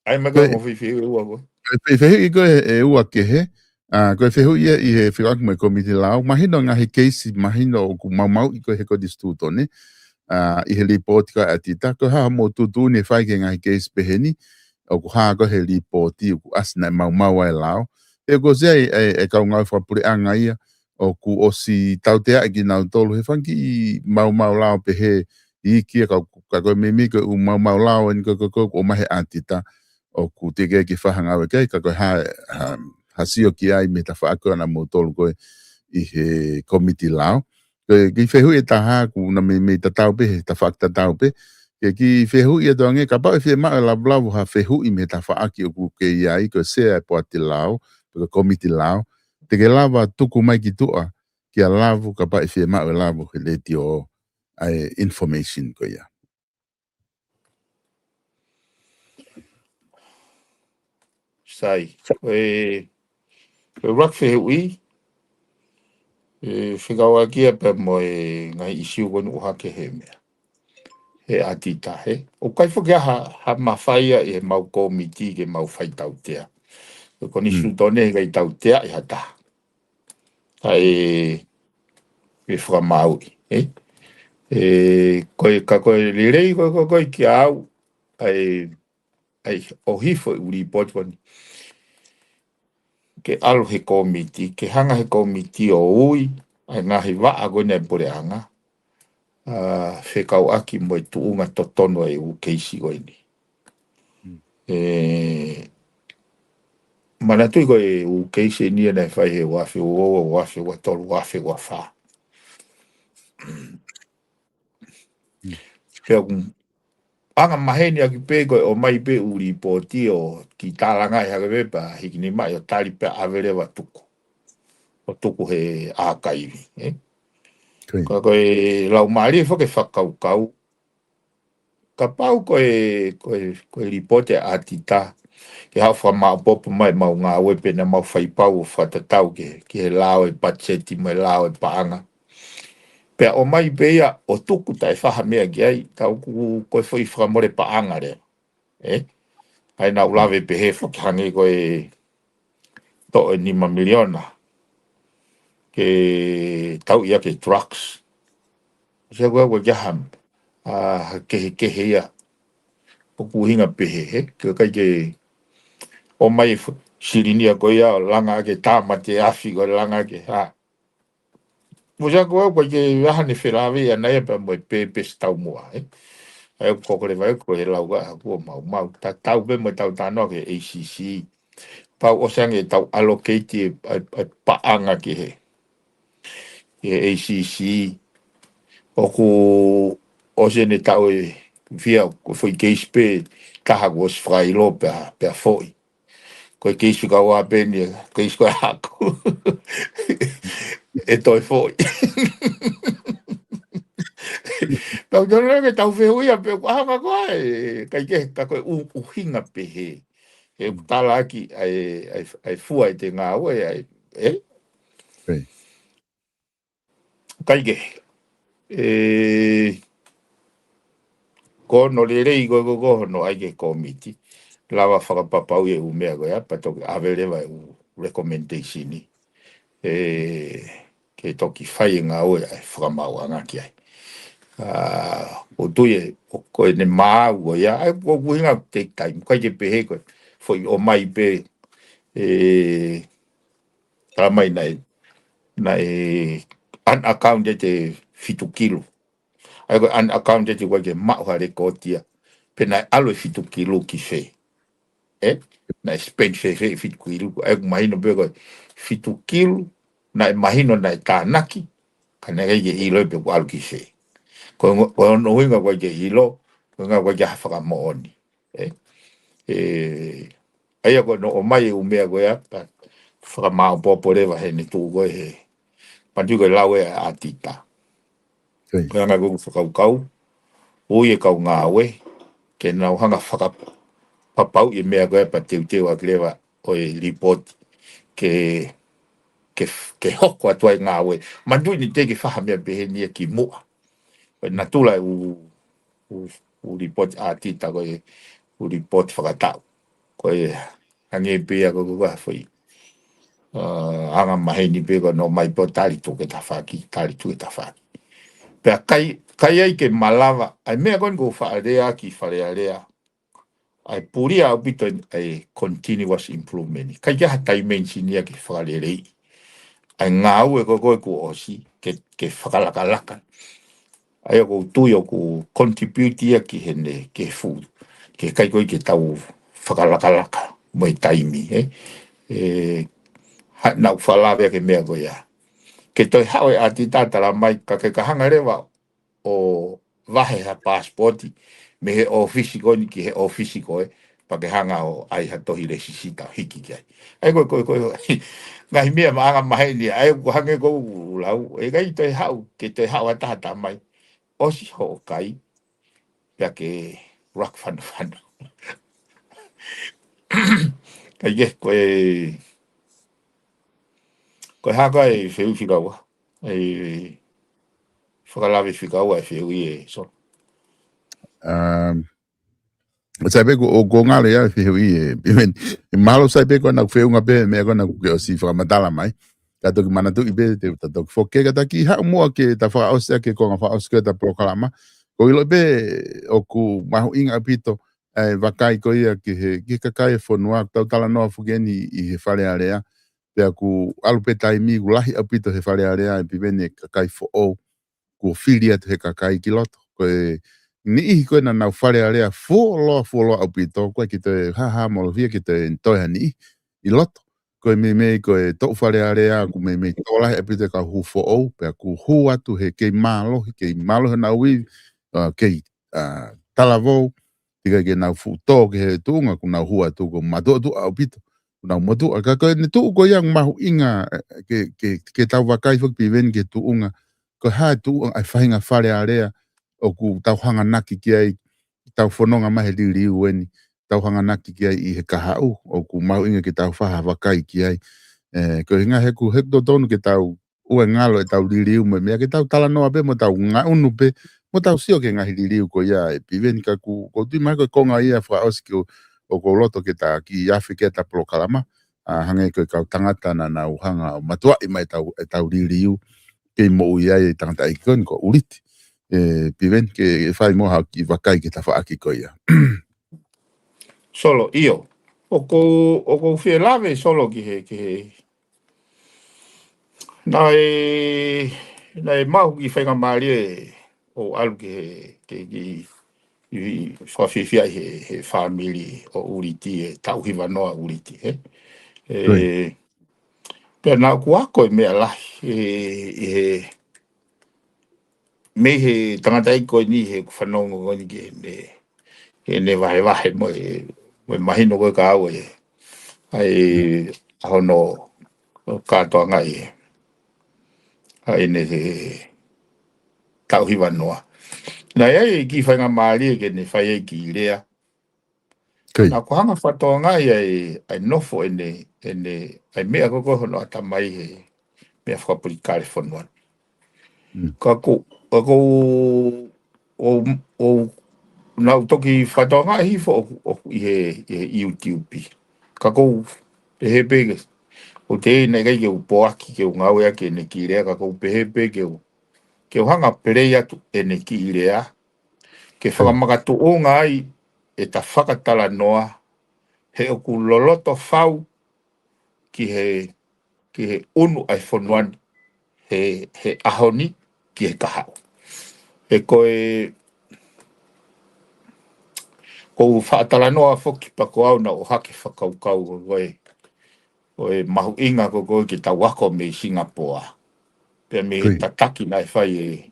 S3: Ai ma ko mo fi ua ko.
S2: Fehu I ko e ua ke he. Ko fehu ia I he whiwak mai komiti lao. Mahino ngā he keisi, mahino o ku mau I ko he ko distuto ne. I he report ka atita. Ko haa mo tutu ne whai ke ngā he keisi peheni. O ku haa ko he report I o ku asina mau ai lao. E ko se e kau ngau whapure anga ia. O ku osi tautea ki nau tolu. He whanki I mau lao pehe. I kia ka koe mimi ko u mau lao en ko o mahe atita. O ku te ke whahanga we kei, ka koe hasio ki ai me ta whaako ana mo tolu koe I he komiti lao. Ki whehu e taha ku na me ta tau pe, ta whaak ta tau pe. Ki whehu e toange, ka pao e whe maa lablavu ha whehu I me ta whaaki o ku ke iai, ko sea e poati lao, ko komiti lao. Te ke lava tuku mai ki tua, ki a lavu ka pao e whe maa lavu he leti o information ko ia.
S3: Sai. Koe rak whehui. Whikawa kia pe mo ngai isiu konu uha ke he mea. He atita he. O kai whukia ha mawhaia e mau komiti ke mau whai tau tea. Koni sutone he kai tau tea I hata. Ai e whakamaui. Koe lirei koe ki au. Ai ohifo I uri potwani. Ke alo he komiti, ke hanga he komiti o ui, ai ngahi waa gone pore anga. Whekau aki mo I tuunga totono e u keisi goini. Mana tui koe u keisi nia nei whai he wafi uoa, wafi watolu, wafi wafaa. Anga maheni aki pe koe o mai pe uri poti o ki tālanga I hake pepa, hiki ni mai o tali pe avere wa tuku. O tuku he ākaiwi. Ka koe lau maari whake whakaukau. Ka pau koe ripote atita. Ke hau whamao popo mai mau ngā wepe na mau whaipau o whatatau ki he lao e patseti mai lao e paanga. Pea o mai beia o tuku tai whaha mea ki ai. Tau koe whai whamore paanga rea. Hai na ulawe pehe whakihangi koe to e 5 miliona. Ke tau ia ke trucks. Sia koe jaham. Kehe ia. Poku hinga pehe. Ke kai ke o mai sirinia koe ia langa ke tāmate afi koe langa ke. Musa koe ke wahane whirawe ia nei pa moe pepe stau mua. Ai kokore vai koe lau ga ko mau. Ta tau be mo tau tano ke ACC. Pau osange tau allocate paanga ki he. Ke ACC. Oku osene tau e via ko foi keispe taha was frai lo pe foi. Ko keispe ka wa beni keispe haku. E toi foi. Tau tōna ke tau whehui a pe hanga koe. Kai ke ka koe uhinga pe he. E tala aki ai fua I te ngā ue. Kai ke. Ko no le rei ko no ai ke komiti. Lava whakapapau e umea koe apa toki averewa e recommendation ni. Ke toki whai ngā ue ai whakamau anga ki ai. O tui koe ne māu o ia, ai ko kuhinga take time, kai ke pehe koe, foi o mai pe, ramai nai unaccounted te fitu kilo. Ai koe unaccounted te koe ke mau hare kotia, pe nai alo fitu kilo ki fe. Nai spend fe fitu kilo, ai ko mahino pe koe fitu kilo, nai mahino nai tānaki, ka nai ke hilo pe ko alo ki fe. Ko no winga ko ke hilo nga ko ja fa mo oni ai ko no mai u me ko ya pa fa ma po va he ni tu go he pa tu ko lawe atita ko nga ko fa kau o ye kau nga we ke na hanga fa pa pau ye me ko pa te wa kleva o report ke hoko atu nga we ma du ni te ke fa me be ni ki mo na tula o report atita ko o report whakatau. Ko hange pia ko foi. Anga mahe ni pe ko no mai po tali tu ke tafaki, tali tu ke tafaki. Pe kai ai ke malava, ai mea kon go whaarea ki wharearea. Ai puri au bito ai continuous improvement. Kai kia hatai mensinia ki wharearei. Ai ngau e ko osi ke whakalaka. Ai ko tui o ko contribute ia ki hene ke food. Ke kai koe ke tau whakalaka mai taimi. Nau whalawe ke mea koe ia. Ke toi hawe a ti tātara mai ka ke kahanga rewa o vahe ha passporti me he ofisi koni ki he ofisi koe pa ke hanga o ai ha tohi le sisita hiki ki ai. Ai koe ngai mea maanga mahe ni ai ko hange ko lau e gai toi hau ke toi hau a tātara mai osi ho kai ya ke rock fan. Kai ke koe haka e wheu whikaua. Whakalawe whikaua e wheu i so.
S2: Sai pe o gonga le ya fiu i e malo sai pe ko na feu nga pe me ko na ko si fra madala mai ka to mana tu ibe te to fo ke ka ki ha mo ke ta fa os ke ko fa os ke ta proclama ko ilo be o ku ma inga pito e vakai ko ia ki ka kai fo no ta tala no fu geni i he fale area pe ku alu pe tai mi lahi apito he fale area e bene ka kai fo o ku filia te ka kai kiloto ko ni i koe na nau whare area fuolo au pito koe ki te haha molovia ki te toiha ni i loto koe me koe tau whare area ku me tolahi e pito ka hu fo au pea ku hu atu he kei malo he nau i kei talavou tika ke nau fu tō ke he tuunga ku nau hu atu ko matu au pito ku nau matu ka koe ni tuu koe yang mahu inga ke tau wakai whakpi ven ke tuunga koe hae tuunga ai whahinga whare area o ku tau hanga naki ki ai tau whanonga mahe li ueni tau hanga naki ki ai i he kahau o ku mau inga ki tau whaha wakai ki ai ko hinga he ku hekto tonu ki tau ue ngalo e tau li ume mea ki tau tala noa pe mo tau ngā unu pe mo tau sio ke ngahi li ko ia e piveni ka ku ko tui mai ko konga ia wha oski o ko loto ki ta ki afi ke ta prokalama hange ko kau tangata na nau hanga matua i mai tau li u ke mo ia e tangata ikon ko uriti piven ke fai mo ki wakai ki ta aki ko ia
S3: solo io o ko lave solo ki he nai mau ki whainga maari o alu ki whawhiwhia he family o uriti e tauhiwa noa uriti pia nā kua koe mea lahi me he tangata i koe ni he whanongo ngoni ki ne wahe mo mahino koe ka au ai ahono katoa ngai ai ne he tauhiwa noa na ia ki whainga maari ke ne whai e ki rea na ko hanga whatoa ngai ai nofo ai mea koko hono atamai he mea whakapuri kare whanua kako o nau toki whatoa ngai hifo i he YouTube kako he pege o te nei kai ke upoaki ke ngau ya ke ne ki rea kako pehepe ke hanga perei atu ne ki rea ke whakamagatu o ngai e ta whakatala noa he oku loloto whau ki he unu ai whanuan he ahoni ki he kahau. E koe whaatala noa whoki pako au na o hake whakaukau koe mahu inga ko koe ki ta wako me Singapore. Pea me he tataki nai whai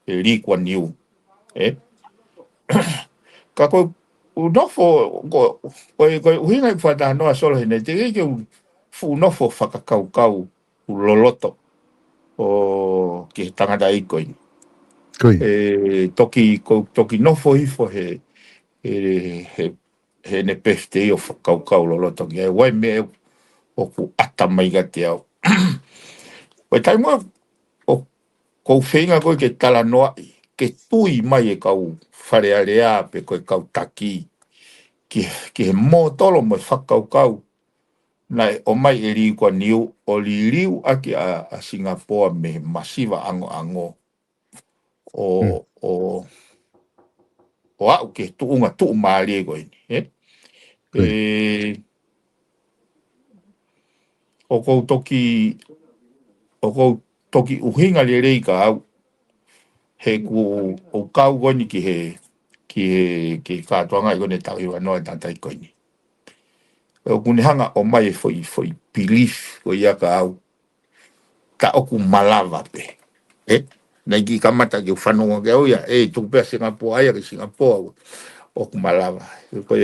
S3: Lee Kuan Yew. Ka koe unofo koe uhinga i whata noa solo hene te ke fu unofo whakakaukau u loloto o ki he tangata i koe. Toki nofo hifo he ne pefte o whakaukau loloto ki wai me o ku ata mai gati au. Wai taimua o kou whenga koe ke tala noa ke tui mai e kau wharearea pe koe kau taki. Ki he mō tolo mai whakaukau. Nai o mai e ri kua niu, o li riu aki a Singapore me masiva ango. O au ke tuunga tuu maari e koe ni. O kou toki uhinga le rei ka au. He ku o kau koe ni ki he kātuanga i koe ne tau iwa noa tātai koe ni. O kune hanga o mai foi belief ko ia ka au ka oku malava pe na ki kamata ke whanonga ke au ia tu pe Singapore ai ke Singapore oku malava ko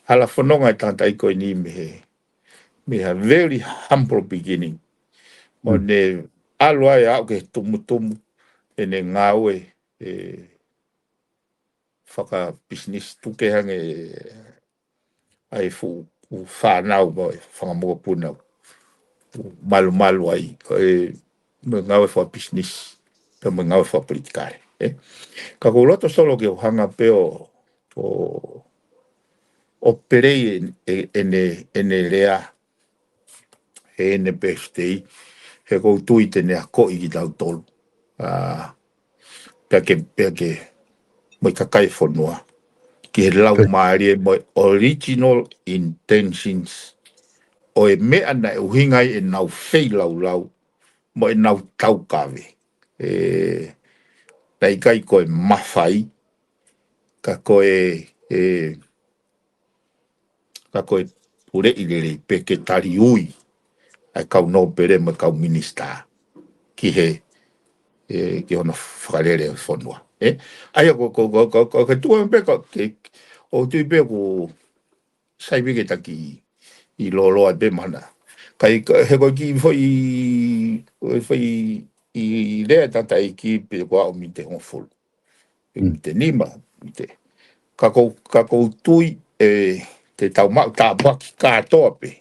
S3: hala whanonga tanta ko ni me a very humble beginning o ne alwa ia ke tumu ene ngawe whaka business tuke hange ai fu whanau boy whangamoga punau malu ai me ngawe for business pe me ngawe for political ka ko loto solo ke hanga pe o perei ene rea ene bestei he ko tuite ne ko i dau tol peke mo kakai fonua ki he lau maari mo original intentions o e mea na e uhingai e nau fei lau mo e nau tau kawe nei kai koe mawhai ka koe pure i rere pe ke tari ui ai kau no pere mo kau minista ki he ki ona whakarere whanua ai ko ke tua pe o tui pe ko saibi ke taki i loloa be mana kai he ko ki foi i rea tata i ki pe ko au mite on fol mite nima mite ka ko tui te tau mau ta baki ka tope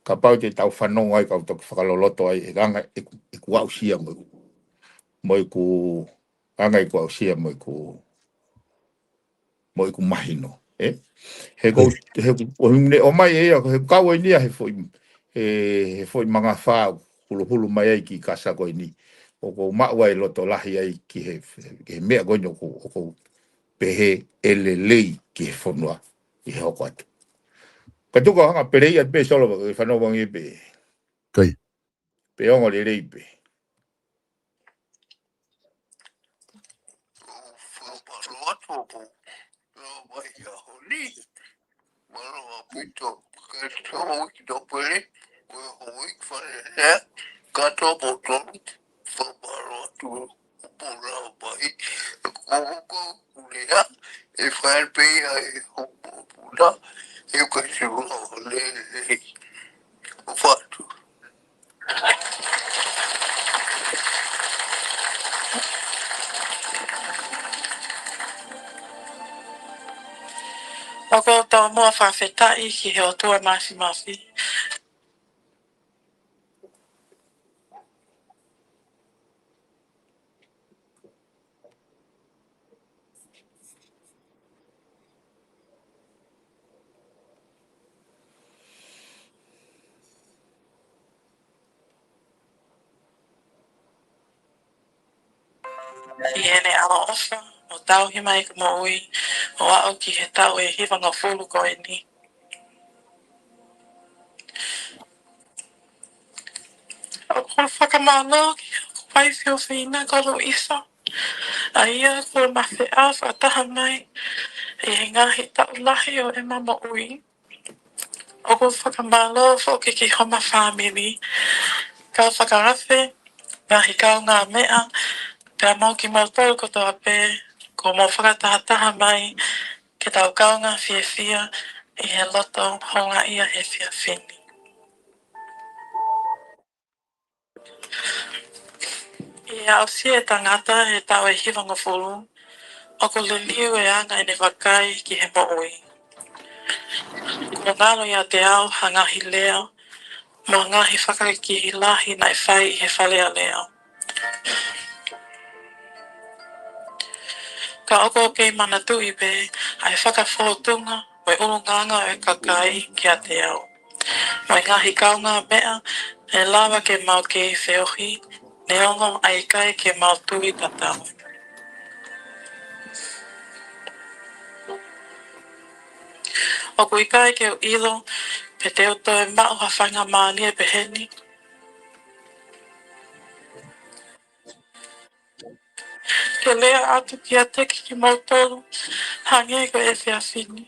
S3: ka pau te tau whanonga ai ka tok whakaloloto ai e ganga e ku au sia mo ku anga i ku au sia mo ku mahino he o mai he kau ai nia he foi manga whau hulu mai ai ki kasa koe ni o ko maua e loto lahi ai ki he mea goino ko pehe lei ki he whanua i he hoko atu ka tuka hanga perei at pe solo e whanau wangi pe ongo le rei pe
S4: Ako tau mua whawhetai ki he o tua mafi. I ene ala ofa, o tau hi mai ka mo ui, o ao ki he tau e hiwanga fulu ko e ni. O kona whakamalo ki ko waifi o whina ko lo isa. A ia ko mawhi a whataha mai, e he ngahi tau lahi o e mama ui. O ko whakamalo fo ki homa family, ka whakarafe, ngahi kau ngā mea, pia mau ki mau tau ko toa pe, ko mau whakatahataha mai, ke tau kaunga fia, i he loto honga ia he fia whini. I au si e tangata e tau e hiwanga fulu, o ko le liu e anga e ne wakai ki he moui. Ko ngalo ia te au hangahi leo, mo ngahi whakariki i lahi nai whai i he whalea leo. Ka oko ke mana tui pe, ai whakawhotunga, mai ulunganga e kakai ki a te au. Mai ngahi kaunga mea, e lawa ke mau ke whiohi, ne ongo ai kai ke mau tui tatau. O kui kai ke o ilo, pe te oto e mao hawhainga maani e peheni. Ke lea atu ki a teki ki mautolu, hange ko e whiawhini.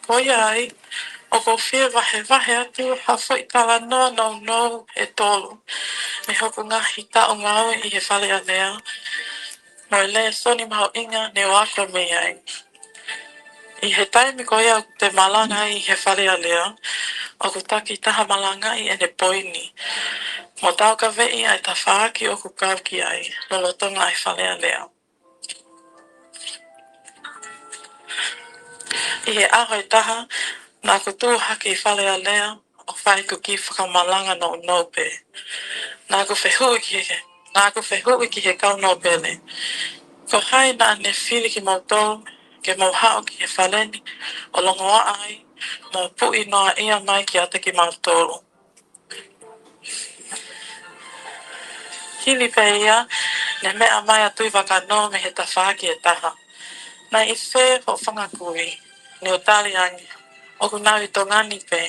S4: Ko ia ai, o ko whia wahe atu, hawhoi tala noa no e tolu. Me hoku ngahi ta o ngau i he whale a lea. Mo e lea soni maho inga ne wako me ai. I he taimi ko ia te malanga i he whale a lea, o ku taki taha malanga i ene poini. Mo tau ka vei ai ta whaaki o ku kau ki ai, lolotonga ai whale a lea. I he aho e taha, nā ku tū haki i whale a lea, o whai ku ki whakamalanga no pe. Nā ku whehui ki he kau no pele. Ko hai nā ne whiri ki mautou, ke mau hao ki he whaleni, o longoa ai, mo pui noa ia mai ki ate ki mautoro. Hili pe ia, ne mea mai atui waka no me he tawhaki e taha. Nā i whē ho whangakui, ni o tali angi, o ku nau i tongani pe.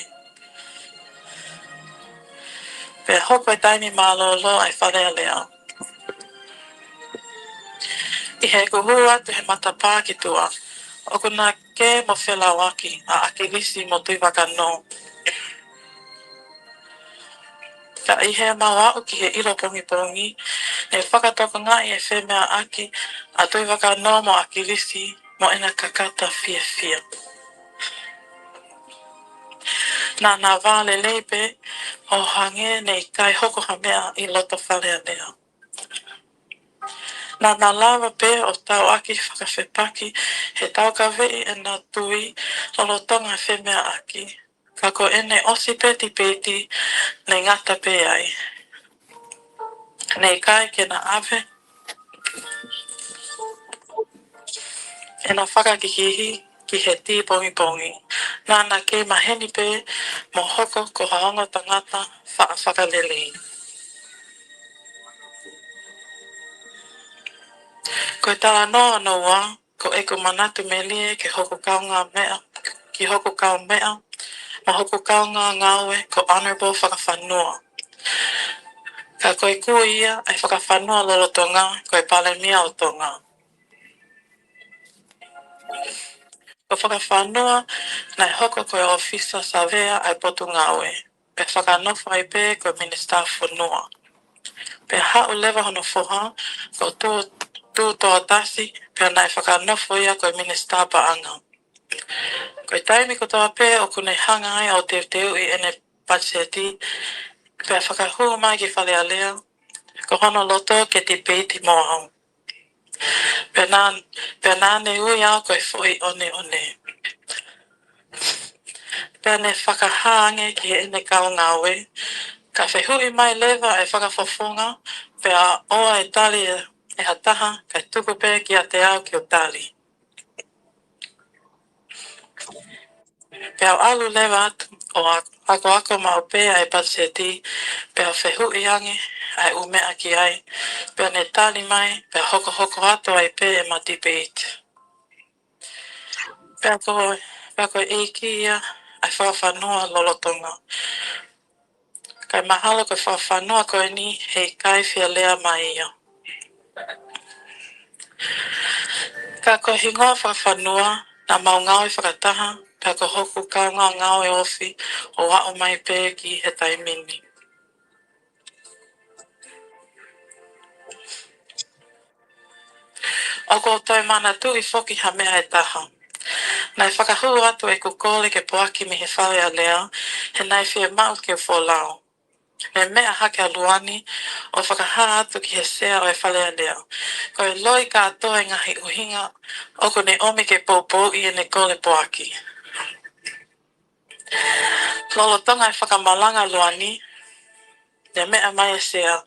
S4: Pe hoko e taimi mālolo ai whale a lea. I he kuhu atu he matapā ki tua, o ku nā ke mo whelawaki a akirisi mo tui waka no. Ka i he mawao ki he iro pongi, ne whakatoko ngā i e whemea aki, a tui waka no mo akirisi, mo ena kakata fia. Nā wāle leipe, o hange nei kai hoko ha mea i loto whale a lea. Nā lawa pe o tau aki whakawhepaki, he tau ka vei e nā tui, lolotonga whemea aki. Ka ko ene osi peti, nei ngata pe ai. Nei kai ke na ave, e na whakakihihi ki he tī pongi. Nā ke maheni pe, mo hoko ko haonga tangata, whakalelei. Ko e tala noa noa, ko e ko manatu me lie ke hoko kaunga mea, ki hoko kau mea, ma hoko kaunga ngawe ko honorable whakawhanua. Ka koe kua ia ai whakawhanua lolotonga, ko e pale mia o tonga. Ko whakawhanua, nai hoko koe ofisa savea ai potu ngawe. Pe whakanofo ai pe ko minister whanua. Pe hau lewa hono foha, ko tū toa tasi, pe nai whakanofo ia ko minister paanga. Ko i taimi ko toa pe o kune hanga ai o te ui ene patseti, pe whakahua mai ki whale a lea, ko hono loto ke te peiti mo au. Pe nā ne ui au koe fwoi one. Pe ne whakahange ki ene kau ngawe, ka whehui mai lewa e whakafofonga, pe a oa e tali e hataha, kai tuku pe ki a te au ki o tali. Pe au alu lewa atu, o ako mau pe ai patseti, pe a whehui ange, ai umea ki ai, pe ne tali mai, pe hoko ato ai pe e matipe iti. Pe ako eiki ia, ai whawhanua lolotonga. Kai mahalo koe whawhanua koe ni, hei kai whia lea mai ia. Ka koe hingoa whawhanua, na mau ngau i whakataha, pe ako hoku kaunga ngau e ofi, o wao mai pe ki he taimini. Oko toi mana tu i whoki ha mea e taha. Nai whakahuru atu e kukole ke poaki mi he whare a lea, he nai whia mau ke wholao. Me mea hake a luani, o whakaha atu ki he sea o e whale a lea. Ko e loi ka atoa ngahi uhinga, oko ne omi ke poupou i e ne kole poaki. Lolotonga e whakamalanga luani, ne mea mai e sea,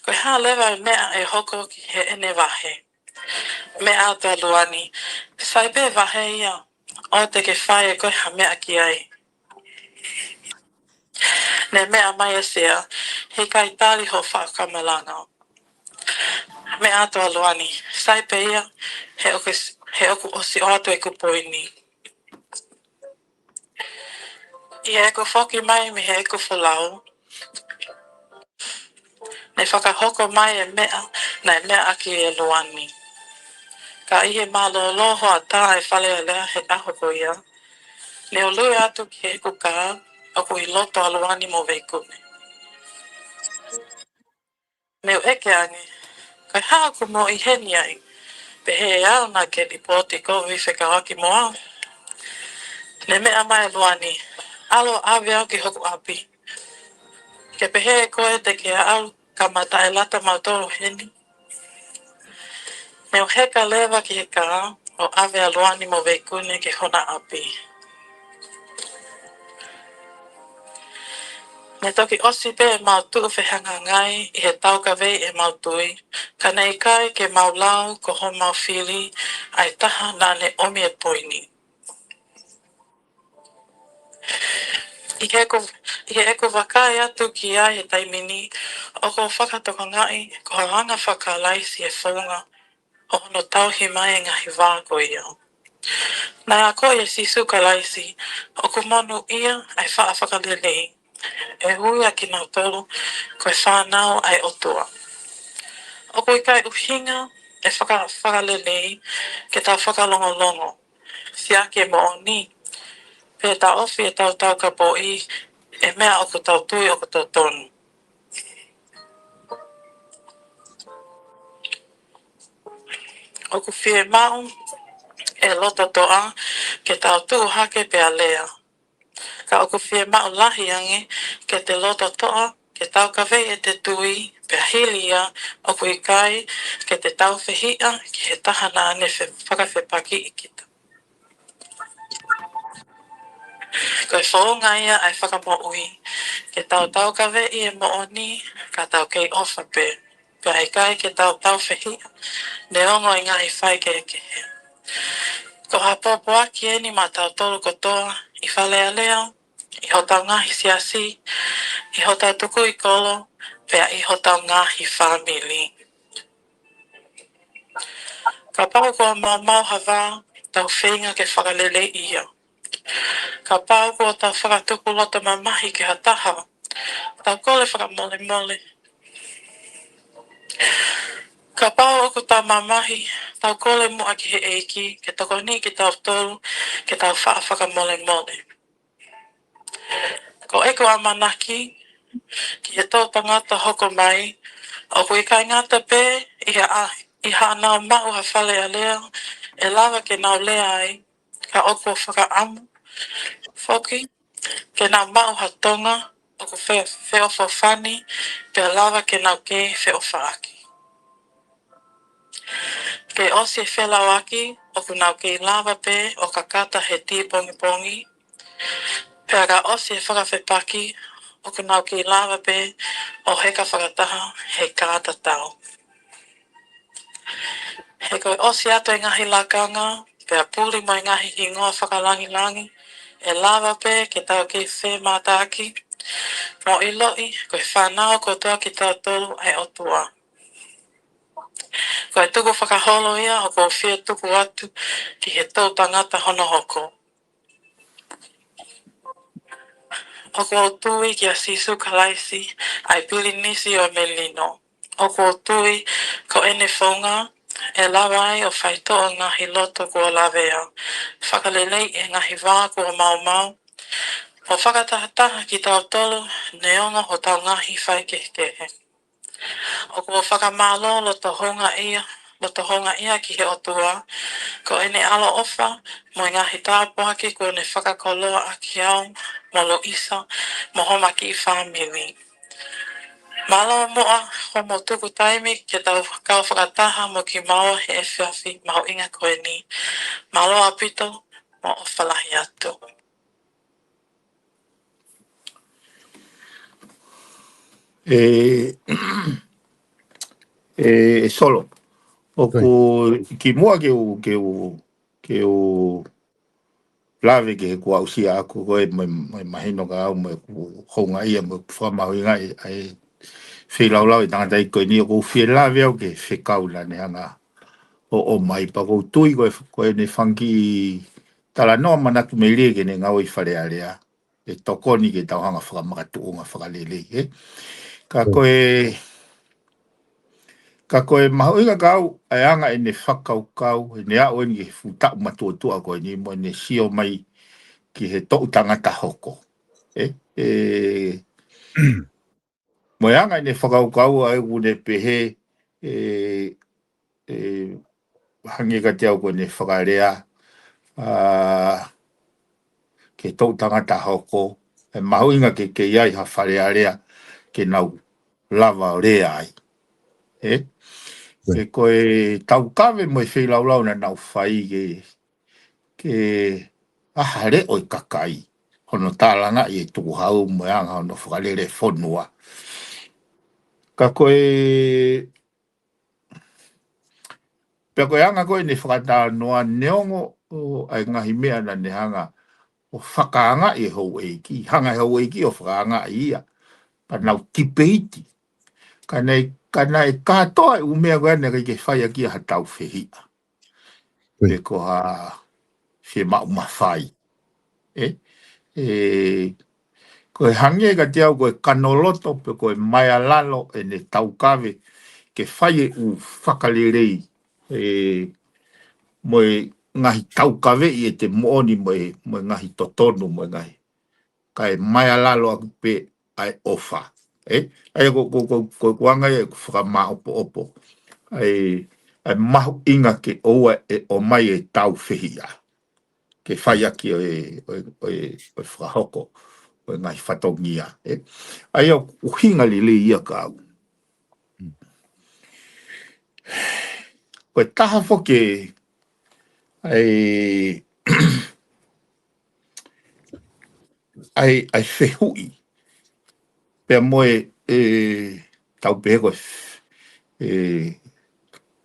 S4: ko e haa lewa e mea e hoko ki he ene wahe. Me ata luani. Sai be vahe ia. O te ke whae e koe ha mea ki ai. Ne mea mai e sea. He kai tali ho whakamalanga. Me ata luani. Sai pe ia. He oku osi o atu e kupoini. I he eko whoki mai mi he eko whalau. Ne whakahoko mai e mea. Na e mea aki e luani. Ka ihe malo loho a tā e whale a lea he ahoko ia. Ne o lue atu ki he kuka, ako i loto aluani mo veikune. Ne o eke ange, kai haa ku mo i heni ai, pe he au na ke li poti kovi whekawaki mo au. Ne mea mai luani, alo awe au ki hoku api. Ke pe he koe te ke au, ka mata e lata mautoro heni. Ne o heka lewa ki he ka, o awe aluani mo veikune ke hona api. Me toki osi pe e mautu whehanga ngai i he tauka vei e mautui. Ka nei kai ke maulau ko ho maufili ai taha nane omi e poini. I he eko wakai atu ki ai he taimini o ko whakatoko ngai ko hanga whakalaisi e whaunga o hono tauhi mai e ngahi wāko ia. Nai a koe e sisu ka laisi o ku monu ia ai wha whakalelei. E hui a ki nau tolu koe whanau ai otua. O koe kai uhinga e whakalelei ke tau whakalongolongo. Sia ke mo o ni. Pe ta ofi e tau ka po i e mea o ku tau tui o ku tau tonu. O ku fie mau e loto toa ke tau tuu hake pe a lea. Ka o ku fie mau lahi ange ke te loto toa ke tau ka vei e te tui pe a hilia o ku ikai ke te tau whehia ki he tahana ane whakawhepaki i kita. Koe whaunga ia ai whakamo ui. Ke tau ka vei e mo o ni ka tau kei ofa pe. Pe ai kai ke tau whehia ne ongo i ngai whai ke eke he. Ko hapopo aki e ni ma tau tolu kotoa i whalea lea, i hotau ngahi siasi, i hotau tuku i kolo, pea i hotau ngahi whamili. Ka pau kua mau hawa, tau whenga ke whakalele ia. Ka pau kua tau whakatuku lota mamahi ke hataha, tau kole whakamole mole. Ka pau oku tau mamahi, tau kole mua ki he eiki, ke toko ni ki tau tolu, ke tau whakamole mole. Ko eko amanaki, ki he tau tangata hoko mai, o kui kai ngata pe, i ha nau mau ha whale a lea, e lawa ke nau lea ai, ka oku whaka amu, whoki, ke nau mau ha tonga, o ku wheo whawhani, pe lawa ke nau ke wheo whaaki. Ke osi e whelau aki, o ku nau ke lawa pe, o ka kata he ti pongi pongi, pe ka osi e whakawhepaki, o ku nau ke lawa pe, o heka whakataha, he kata tau. He koe osi ato e ngahi lakanga, pe a puli mo e ngahi ingoa whakalangi langi, e lawa pe ke tau ke whē mātaki, mo i loi koe whanau ko toa ki tau tolu ai o tua. Koe tuku whakaholo ia o ko whia tuku atu ki he tau tangata hono hoko. O ko tui ki a sisu kalaisi ai pili nisi o melino. O ko tui ko ene whaunga e lawa ai o whaito o ngahi loto kua lawea. Whakalelei e ngahi wā kua mau mau. O whakatahataha ki tau tolu neonga ho tau ngahi whai kehe. O kua whakamalo loto honga ia ki he otua. Ko ene alo ofa mo ngahi tāpuaki ko ne whakakoloa aki au mo lo isa mo homaki I whamili. Malo moa homo tuku taimi ke tau kau whakataha mo ki maua he e whiawhi maho inga koe ni. Malo apito mo o whalahi atu.
S3: Solo. O ko ki mua ke o lave ke ko ausia aku ko mai mahino ka au mai ku honga ia mo fama winga ai fe lau tanga dai ko ni ko fe lave o ke fe kaula ne anga o mai pa ko tui ko ne fangi tala no mana ku mele ke ne ngau i fare area e tokoni ke tau hanga whaka makatu o ngā whakalele ka koe mahoinga kau ai anga e ne whakaukau e ne ao ni ke futa matua koe ni mo ne sio mai ki he tau tangata hoko mo anga e ne whakaukau ai une pehe hangi ka te au koe ne whakarea ke tau tangata hoko e mahoinga ke iai ha whare area ke nau lava rea ai ke koe tau kawe mo i whei laulau na nau whai ke ahare o i kakai hono tālanga i e tuku hau mo anga hono whakalere whonua ka koe pia koe anga koe ne whakata noa neongo o ai ngahi mea na ne hanga o whakaanga i hou eiki hanga hou eiki o whakaanga i ia pa nau tipeiti kana e katoa e umea koe ane kai ke whai aki a hatau whehia pe ko ha whe mau mawhai koe hange ka te au koe kanoloto pe koe mai alalo e ne taukawe ke whai e u whakalerei moe ngahi taukawe i e te mooni moe ngahi totonu moe ngahi kai mai alalo aku pe ai ofa ai ko kuanga e whakama opo ai mahu inga ke oua e o mai e tau whehia ke whai aki o whahoko o ngai whatongia ai au uhinga li ia ka au koe taha whoke ai whehui pia moe tau pehe koe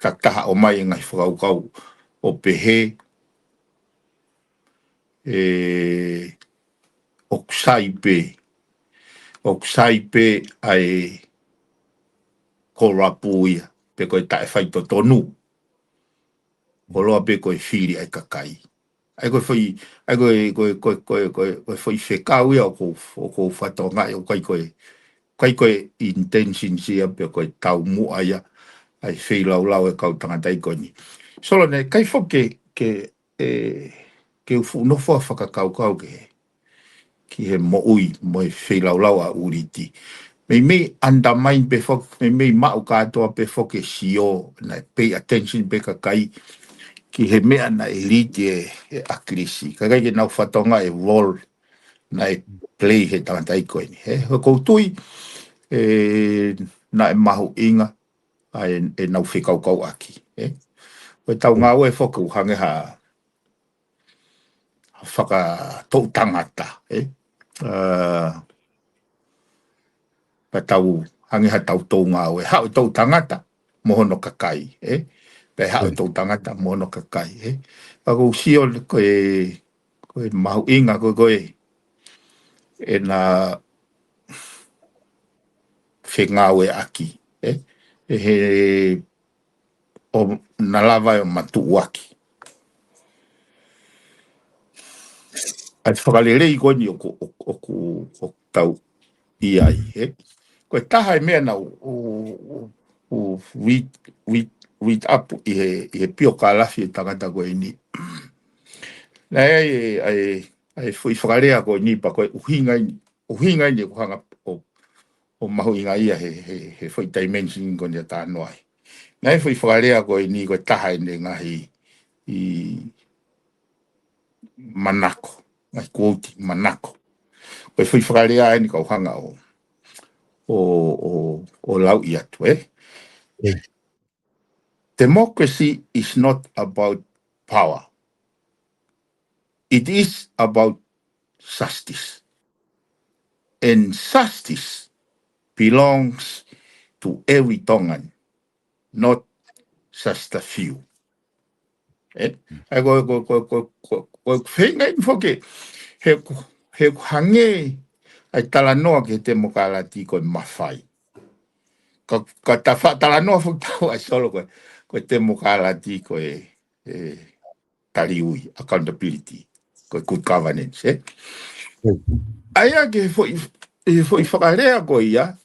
S3: ka taha o mai ngai whakaukau o pehe oksai pe ai korapuia pe koe tae whai to tonu ko loa pe koe whiri ai kakai ai koe whai whekau ia o ko whatonga o kai koe intention sia pe koe tau mua ia ai whei lau e kau tangatai koe ni solo ne kai whoke ke ufu nofo whakakau ki he moui mo e whei lau a uriti me undermine pe fok me mau katoa pe fok e sio na pay attention pe kakai ki he mea na elite e akrisi kakai ke nau whatonga e role na e play he tangatai koe ni ho koutui na e mahu inga e nau whekau aki o tau ngā ue whoku hange ha whaka tau tangata pa tau hange ha tau tau ngā ue hao tau tangata mohono kakai pe hao tau tangata mohono kakai pa kou sio koe mahu inga koe e na whengā ue aki he o na lava o matu waki ai whakalere i koni o tau iai koe taha e mea na o read up i he pio kālafi e tangata koe ni na ai fui whakarea koe ni pa koe uhinga ni ko hanga o mahu inga ia he fui dimension koni a tāno ai na ai fui whakarea koe ni koe taha e ne ngahi i manako ngai quote manako koe fui whakarea ai ni kau hanga o lau i atu Democracy is not about power. It is about justice. And justice belongs to every Tongan, not sasta fiu. Ai ko whenga i whoke, he hange, ai tala noa ke te mokalati koe mawhai. Ka tala noa whutau ai solo koe te mokalati koe tariui, accountability, koe good governance, Aia ke foi whakarea koe ia,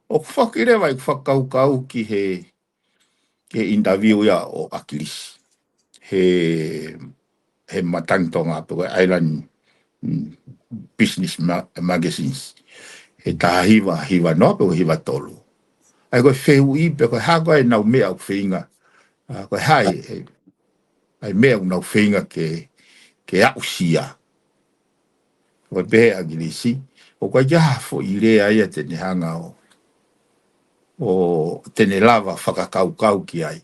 S3: o whakirewa i whakaukau ki he interview ia o Akilis. He matangitonga pe koe Island Business Magazines. He hiwa no pe hiwa tolu. Ai koe wheu i pe koe hako ai nau mea au whinga. Koe hai, ai mea nau whinga ke au sia. Koe pehe Akilisi. O koe jaha fo i rea ia tene hanga o tene lava whakakaukau ki ai.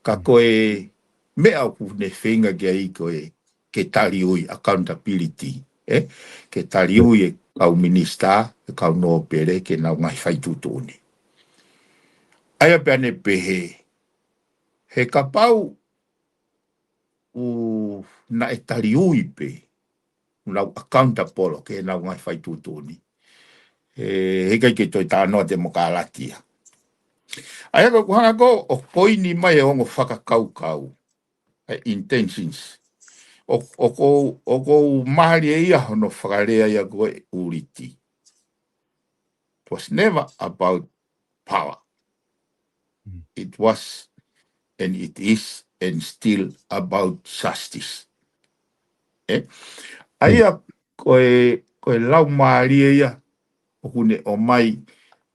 S3: Ka koe mea au ne whinga ki ai koe ke tari ui accountability. Ke tari ui e kau minister, e kau no pere, ke nau ngai whaitutuni. Aia peane pehe, he kapau na e tari ui pe, nau accountable ke nau ngai whaitutuni. He kai ke toi tānoa te mokalatia. Aia ko kuhanga ko, o koini mai e ongo whakakaukau, intentions. O ko mahari e ia hono whakarea ia koe uriti. It was never about power. It was, and it is, and still about justice. Aia koe lau mahari e ia, o kune o mai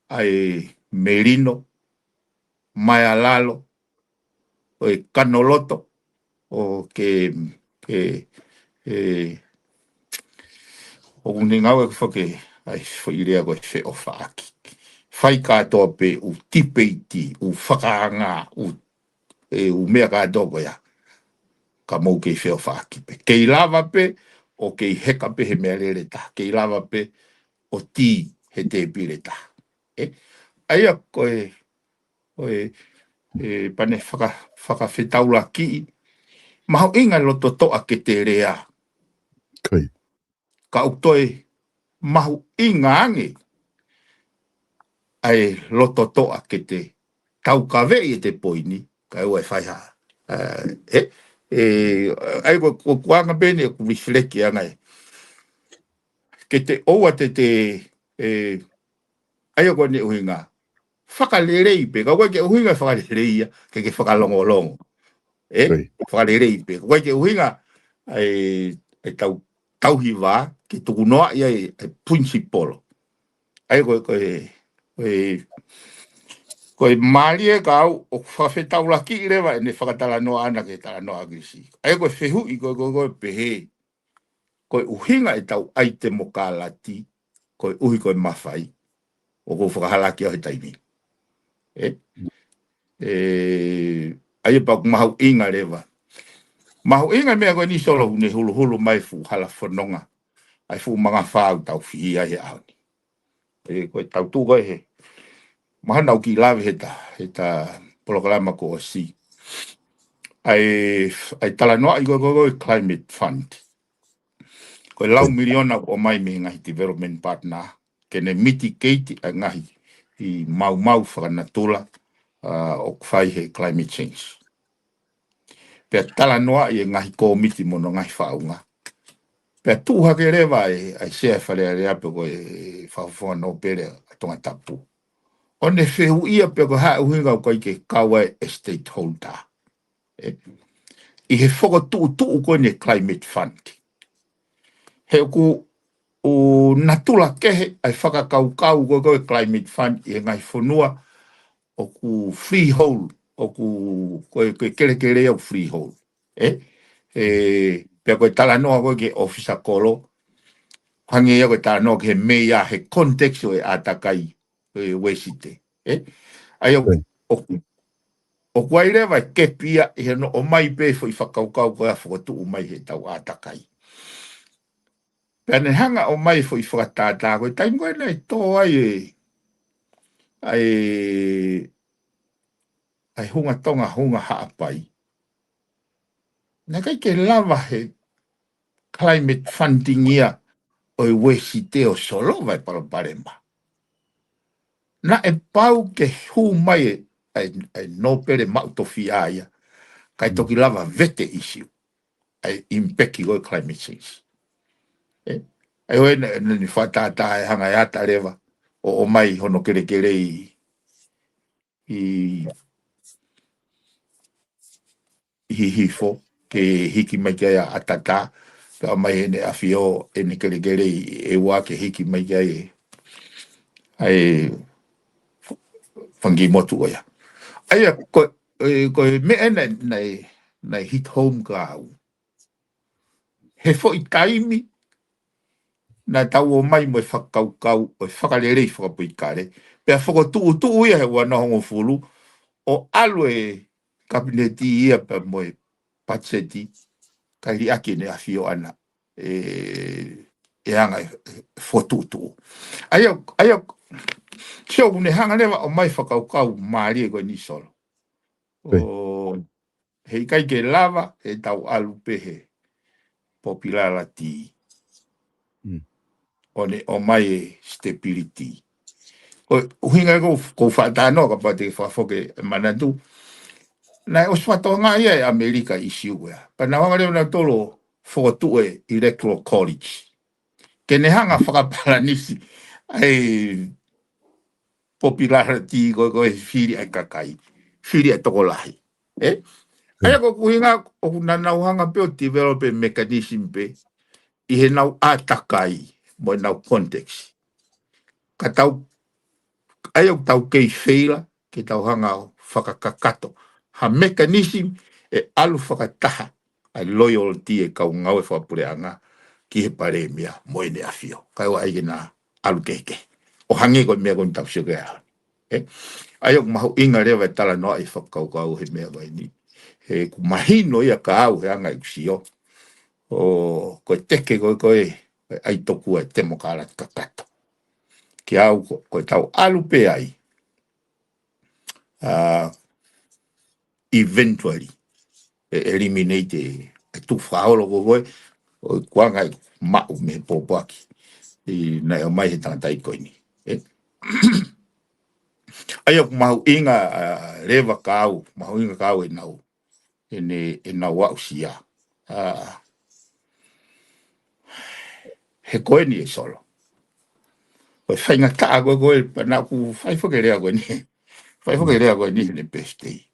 S3: ai Merino, mai alalo, o e kanoloto, o ke o kune ngau e whake ai whairea koe whe o whaaki. Whai katoa pe u tipeiti, u whakaanga, u mea katoa koe a. Ka mou kei whe o whaaki pe. Kei lava pe, o kei heka pe he mea rere ta. Kei lava pe, o ti he te pire ta. Aia koe pane whakawhetaula ki, maho inga loto toa ke te rea. Ka utoe mahu inga ange ai loto toa ke te tau ka vei e te poini, ka ua e whaiha. Ai ko kuanga bene ku refleki angai. Ke te oua te ai ko ne uhinga. Whakalerei pe, ka wai ke uhinga whakalerei ke whakalongolongo. Whakarerei pe. Koe ke uhinga ai tauhiwa ke tukunoa ia e principolo. Ai koe marie ka au o whawhetau ki rewa e ne whakatala noa ana ke tala noa agrisi. Ai koe whehu i koe pehe. Koe uhinga e tau ai te mokalati, koe uhi koe mawhai, o koe whakahalaki au he taimi. Ai pa mahau inga rewa. Mahu inga mea koe ni solo hune hulu mai fu hala whanonga. Ai fu mga whau tau whii ai he aoni. Koe tau tū koe he. Maha nau ki lawe he ta polokalama ko o si. Ai tala noa i koe climate fund. Koe lau miliona o mai me ngahi development partner. Kene mitigate a ngahi i mau whakanatula o kwhai he climate change. Pea tala noa i ngahi komiti mono ngahi whaunga. Pea tūhake rewa ai sea wharea rea pe koe whawhua no pere a tonga tapu. O ne whehu ia pe koe hae uhinga o koe ke kawa e stakeholder. I he whoko tuu koe ne climate fund. He ku o natula kehe ai whakakau koe climate fund i ngai whanua o ku freehold, o ku koe kere au freehold. Pea koe tala noa koe ke officer kolo, hange ia koe tala noa ke mea he context o e atakai wesite. Ai o kuai rewa ke pia i no o mai pe fo i whakaukau koe a whakatu mai he tau atakai. Pea ne hanga o mai fo i whakatātā koe, taim koe nei tō ai ai hunga tonga hunga haapai. Nā kai ke lava he climate funding ia o i wesi te o solo vai Paraparema. Nā e pau ke hu mai ai no pere mautofi aia, kai toki lava vete issue, ai impeki o climate change. Ai oe ni whatata e hanga e ata rewa, o mai hono kere kere i hifo, ke hiki mai kia ia atata, ka mai ene awhio ene kere kere e wā ke hiki mai kia ai whangi motu oia. Aia, ko me ene nei hit home ka au. He fo i taimi, na tau o mai mo whakaukau, o whakarere i whakapuikare, pia whakatuu tuu ia he wana hongo fulu, o alwe kabineti ia pa mo patseti, kai li aki ne awhio ana, e anga fotutu. Aia, sio une hanga lewa o mai whakaukau maari e koe ni solo. O hei kai ke lava e tau alu pehe popularity. O mai stability. O hinga ko whatano ka pate whafoke manatu. Nai o swatonga ia e Amerika isi ua. Pana wanga leo na tolo whakatu e Electoral College. Ke ne hanga whakaparanisi ai popularity ko e whiri ai kakai. Whiri ai toko lahi. Aia ko kuhinga o nanau hanga pe o develop mechanism pe i he nau atakai mo nau context. Ka tau ai o tau kei feila ke tau hanga o whakakakato. Ha mechanism e alu whakataha ai loyalty e kau ngau e whapureanga ki he paremia mo ene awhio. Kai o aige nā alu keke. O hangi ko mea koni tau siuke aha. Ai o mahu inga rewa e tala noa i whakaukau he mea vai ni. He ku mahino ia ka au he anga i kusio. O koe teke koe ai toku e temo kārat kakato. Ki au koe tau alu pe ai. Eventually eliminate e tu whaolo ko koe o kuanga i mau me popaki. I nai o mai he tangatai koe ni. Ai o mahu inga rewa kau, mahu inga kau e nau. E nau wau sia. He koe ni e solo. Koe whainga taa koe pa nau ku whaifokerea koe ni. Whaifokerea koe ni ne pestei.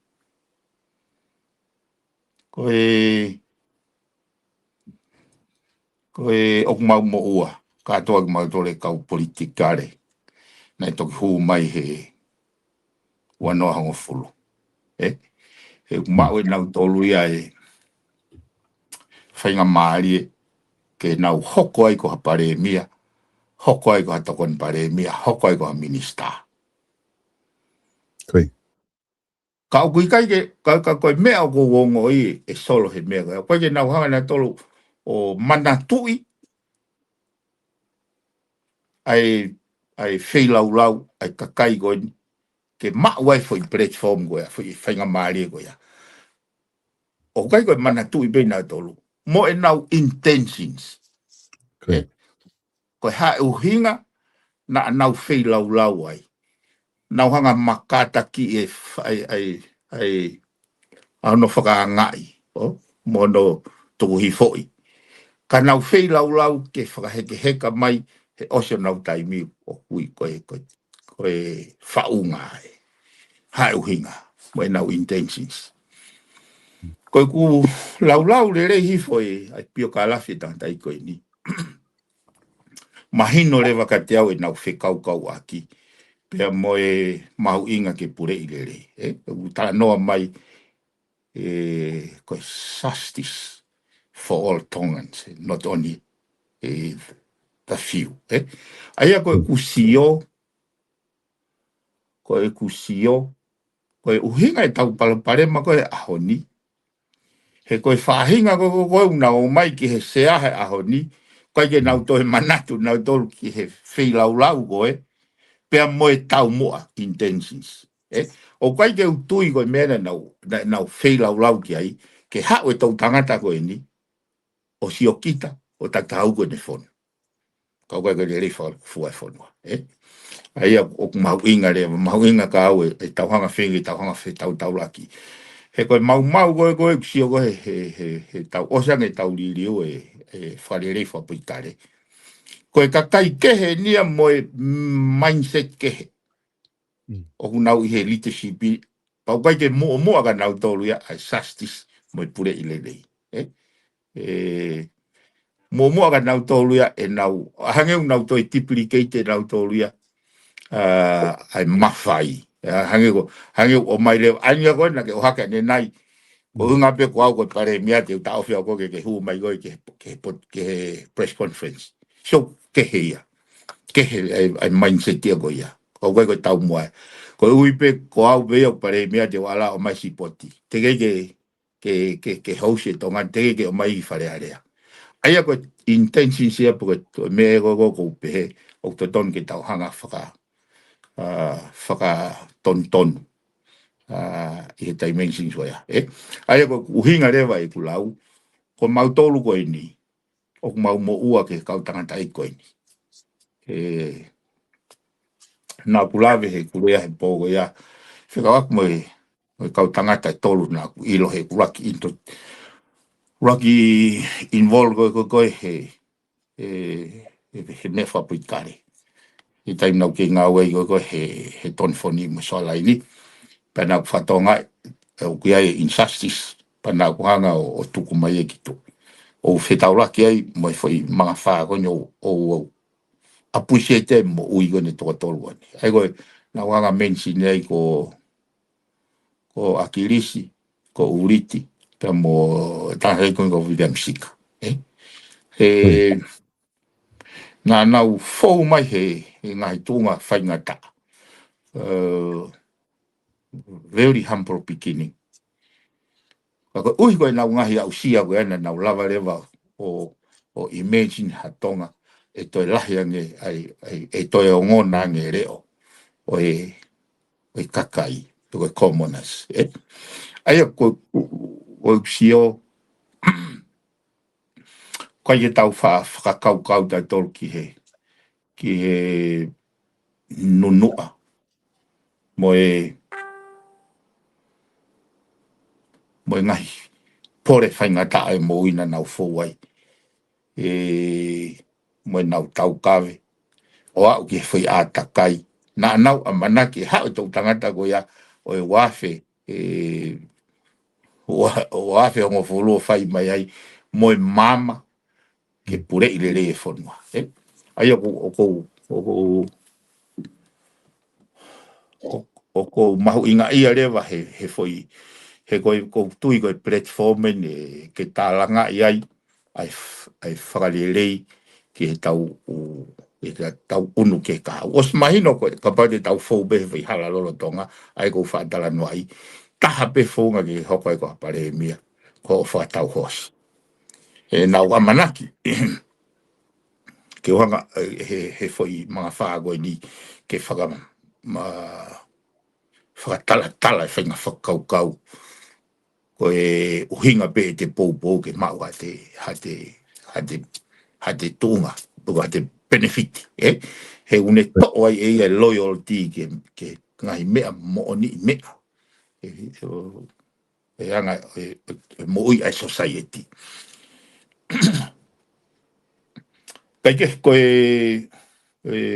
S3: Koe oku mau mo ua. Katoa ki mau tole kau politikare. Nai toki huu mai he wanoa hongo fulu. He mau e nau tolu ia e whainga maari e ke nau hoko ai ko ha paremia, hoko ai ko ha tokon paremia, hoko ai ko ha minister.
S2: Koi.
S3: Ka o kui kai ke, ka koe mea o ko wongo i e solo he mea koe. Koe ke nau hanga na tolu o manatui ai wheilau, ai kakai koe ni. Ke mau ai fo i platform koe, fo i whainga maari koe. O kai koe manatui pe nau tolu. Mo e nau intentions.
S2: Koi.
S3: Koe hae uhinga na nau wheilau ai. Nau hanga makata ki e ai ano whakaangai. Mo no tuku hifoi. Ka nau wheilau ke whakaheke heka mai he osio nau taimi o kui koe whaunga ai. Hae uhinga. Mo e nau intentions. Koe ku lau re hifoi ai pio ka lafi tantai koe ni. Mahino rewa ka te au e nau whekau aki. Pea mo e mahu inga ke pure i lere. Utala noa mai koe justice for all Tongans, not only the few. Aia koe kusio, koe uhinga e tau Paraparema koe ahoni. He koe whahinga koe una o mai ki he seahe ahoni, koe ke nau tohe manatu, nau tolu ki he wheilau koe, pea mo e tau moa intentions. o kai ke utui ko mena nau fei lau ki ai ke ha o tau tangata ko ni o si o kita o ta tau ko ne fon ka ko ke le fu fon ai o mau inga ka o e tau hanga fei tau laki he ko mau ko si o he tau o sang e tau li o e wharere whapitare ko e kakai ke he nia mo mindset ke he o nau i he leadership pau kai ke mo aga nau tolu ya ai justice mo pure i le mo aga nau tolu ya e nau hange nau to duplicate nau tolu ya ai mafai hange o mai le anya ko na ke o haka ne nai ko unga pe ko ko pare mia te ta ofia ko ke hu mai go ke press conference so ke he ai mindset te go ya ko ko tau mo ko ui pe ko au ve o pare mia te wala o mai sipoti te ke house to ngan te ke o mai fare area ai ko intention sia porque me go pe o to ton ke tau hanga whaka ton i he dimension so ya ai ko uhinga rewa i kulau ko mau tolu ko ni o mau mo ua ke kau tangata i ko ni na kulave he kulea he pogo ya whikawak mo kau tangata tolu na ilo he kulaki into Raki involve ko he nefa puikare i taim nau ke ngā wei ko he tonfoni mo sola ini pana fatonga o kia e injustice pana kuhanga o tuku mai e kitu o whetaura ki ai mo foi mga wha ko o appreciate mo ui ko ne toka tolu ani ai ko na wanga mention ai ko akirisi ko uriti ta mo tangai ko William Sika na nau fou mai he ngai tunga whainga ta very humble beginning ko ui ko nau ngahi au sia ko ana nau lava lewa o imagine hatonga e toi lahi ange e toi o ngona ange reo o kakai to commoners ai ko sio ko ye tau kau da tol ki he nunua mo ngai pore whainga ta e mo ina nau fōwai mo nau tau kawe o au ki whai a takai na nau a manaki hao tau tangata ko ia o wafe o wafe o ngofolo whai mai ai mo mama ke pure i le whanua ai ko mahu inga ia rewa he foi he ko tui ko platform ne ke talanga ai whakalelei ki he tau unu ke ka os mahino ko ka pade tau fou be vai hala lolo tonga ai ko whaatala no ai taha pe founga ki hoko ai ko pare mia ko whaatau hos nau amanaki ke wanga he foi mga whaago ni ke whakatala whainga whakaukau ko uhinga pe te pou ke mau hate tunga buka hate benefit he une to'o ai loyalty ke ngai mea mo ni mea anga mo ui ai society Kaike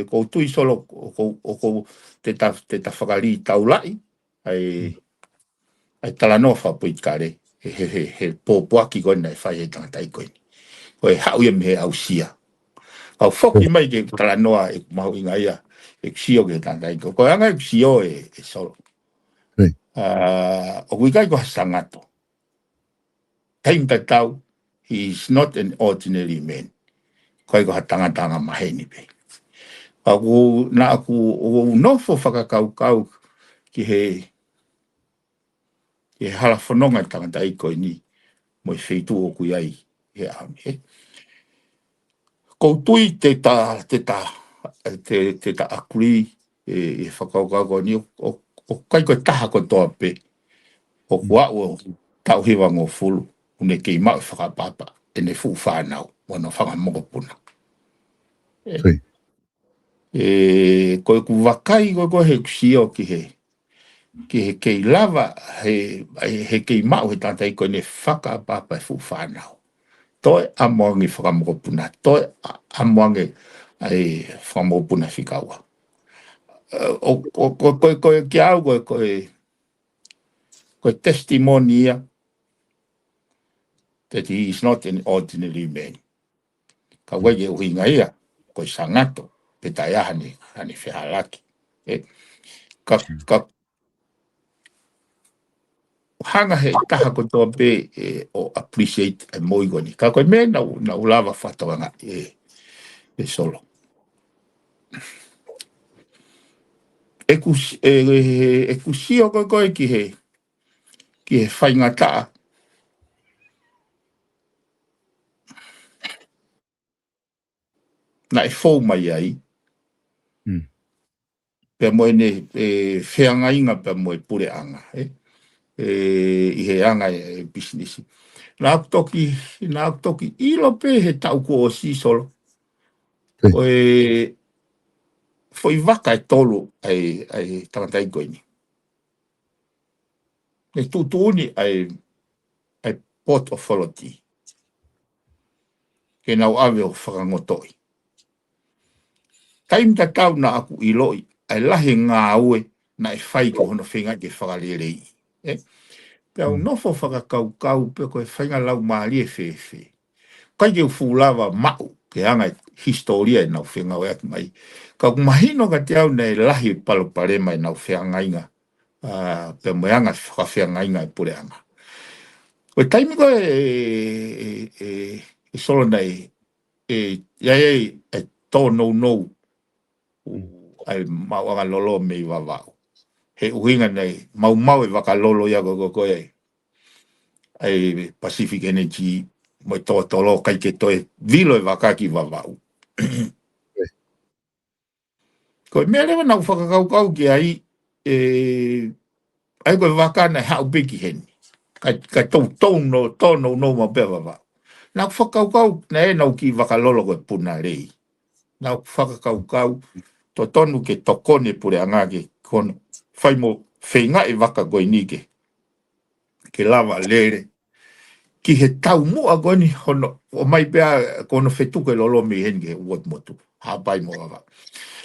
S3: ko tui solo ko te whakari taulai ai talanofa puikare he pōpuaki koina e whai e tangatai koini ko e hau ia me au sia au whoki mai ke talanoa e mahu inga ia e sio ke tangatai ko anga e sio e solo o kuikai ko hasangato taim tatau he is not an ordinary man koi ko tanga maheni pe aku o nofo whakakau ki he hala whanonga tangata i koe ni mo i wheitu o kui ai he aami koutui te ta akuri e whakaukau ni o kai ko taha ko toa pe o kua o tau hiwa ngō fulu une kei mau whakapapa e ne fu whanau wana whangamoko puna. Koe ku wakai koe he kusio ki he kei lava he kei mau he tantai koe ne whakapapa e fu whanau. Toi amoangi whakamoko puna, toi amoangi ai whakamoko puna whikaua. Koe ki au koe testimonia that he is not an ordinary man. Ka wai e uhinga ia, koe sangato, pe tai ahani whihalaki. Ka hanga he taha ko toa pe o appreciate e moigoni. Ka koe me na ulawa whatawanga e solo. E kusio koe ki he whaingataa. Na e fōu mai ai. Pea moe ne whianga inga pea moe pure anga. I he anga e business. Nā toki ilo pe he tau ko o sisolo. Koe foi waka e tolu ai tangatai koini. Ne tutuni ai Port Authority. Ke nau ave o whakangotoi. Taim ta tau na aku iloi, ai lahe ngā ue na e whai ko hono whenga ke whakarerei. Pea nofo whakakau pe koe whainga lau maari e whewhe. Kai ke ufulawa mau ke anga historia e nau whenga o atu mai. Ka kumahino ka te au nei lahi palopare mai nau whenga inga. Pea mo anga whenga inga e pure anga. Koe taimi koe e solo nei iai e tō nou ai mau anga lolo mei wawau. He uhinga nei, mau e waka lolo ia koe ai Pacific Energy, mo tolo kai ke toe vilo e waka ki wawau. Koe mea lewa nau whakakau ki ai, ai koe waka nei hau beki heni. Kai tōno no ma pe wawau. Nau whakakau nei nau ki waka lolo koe puna rei. Nau whakakau to tonu ke tokone pure angake kono. Whai mo whenga e waka koe nike. Ke lava lere. Ki he tau mua koe ni hono. O mai pea kono whetuke lolo me heni ke uot motu. Hapai mo wawa.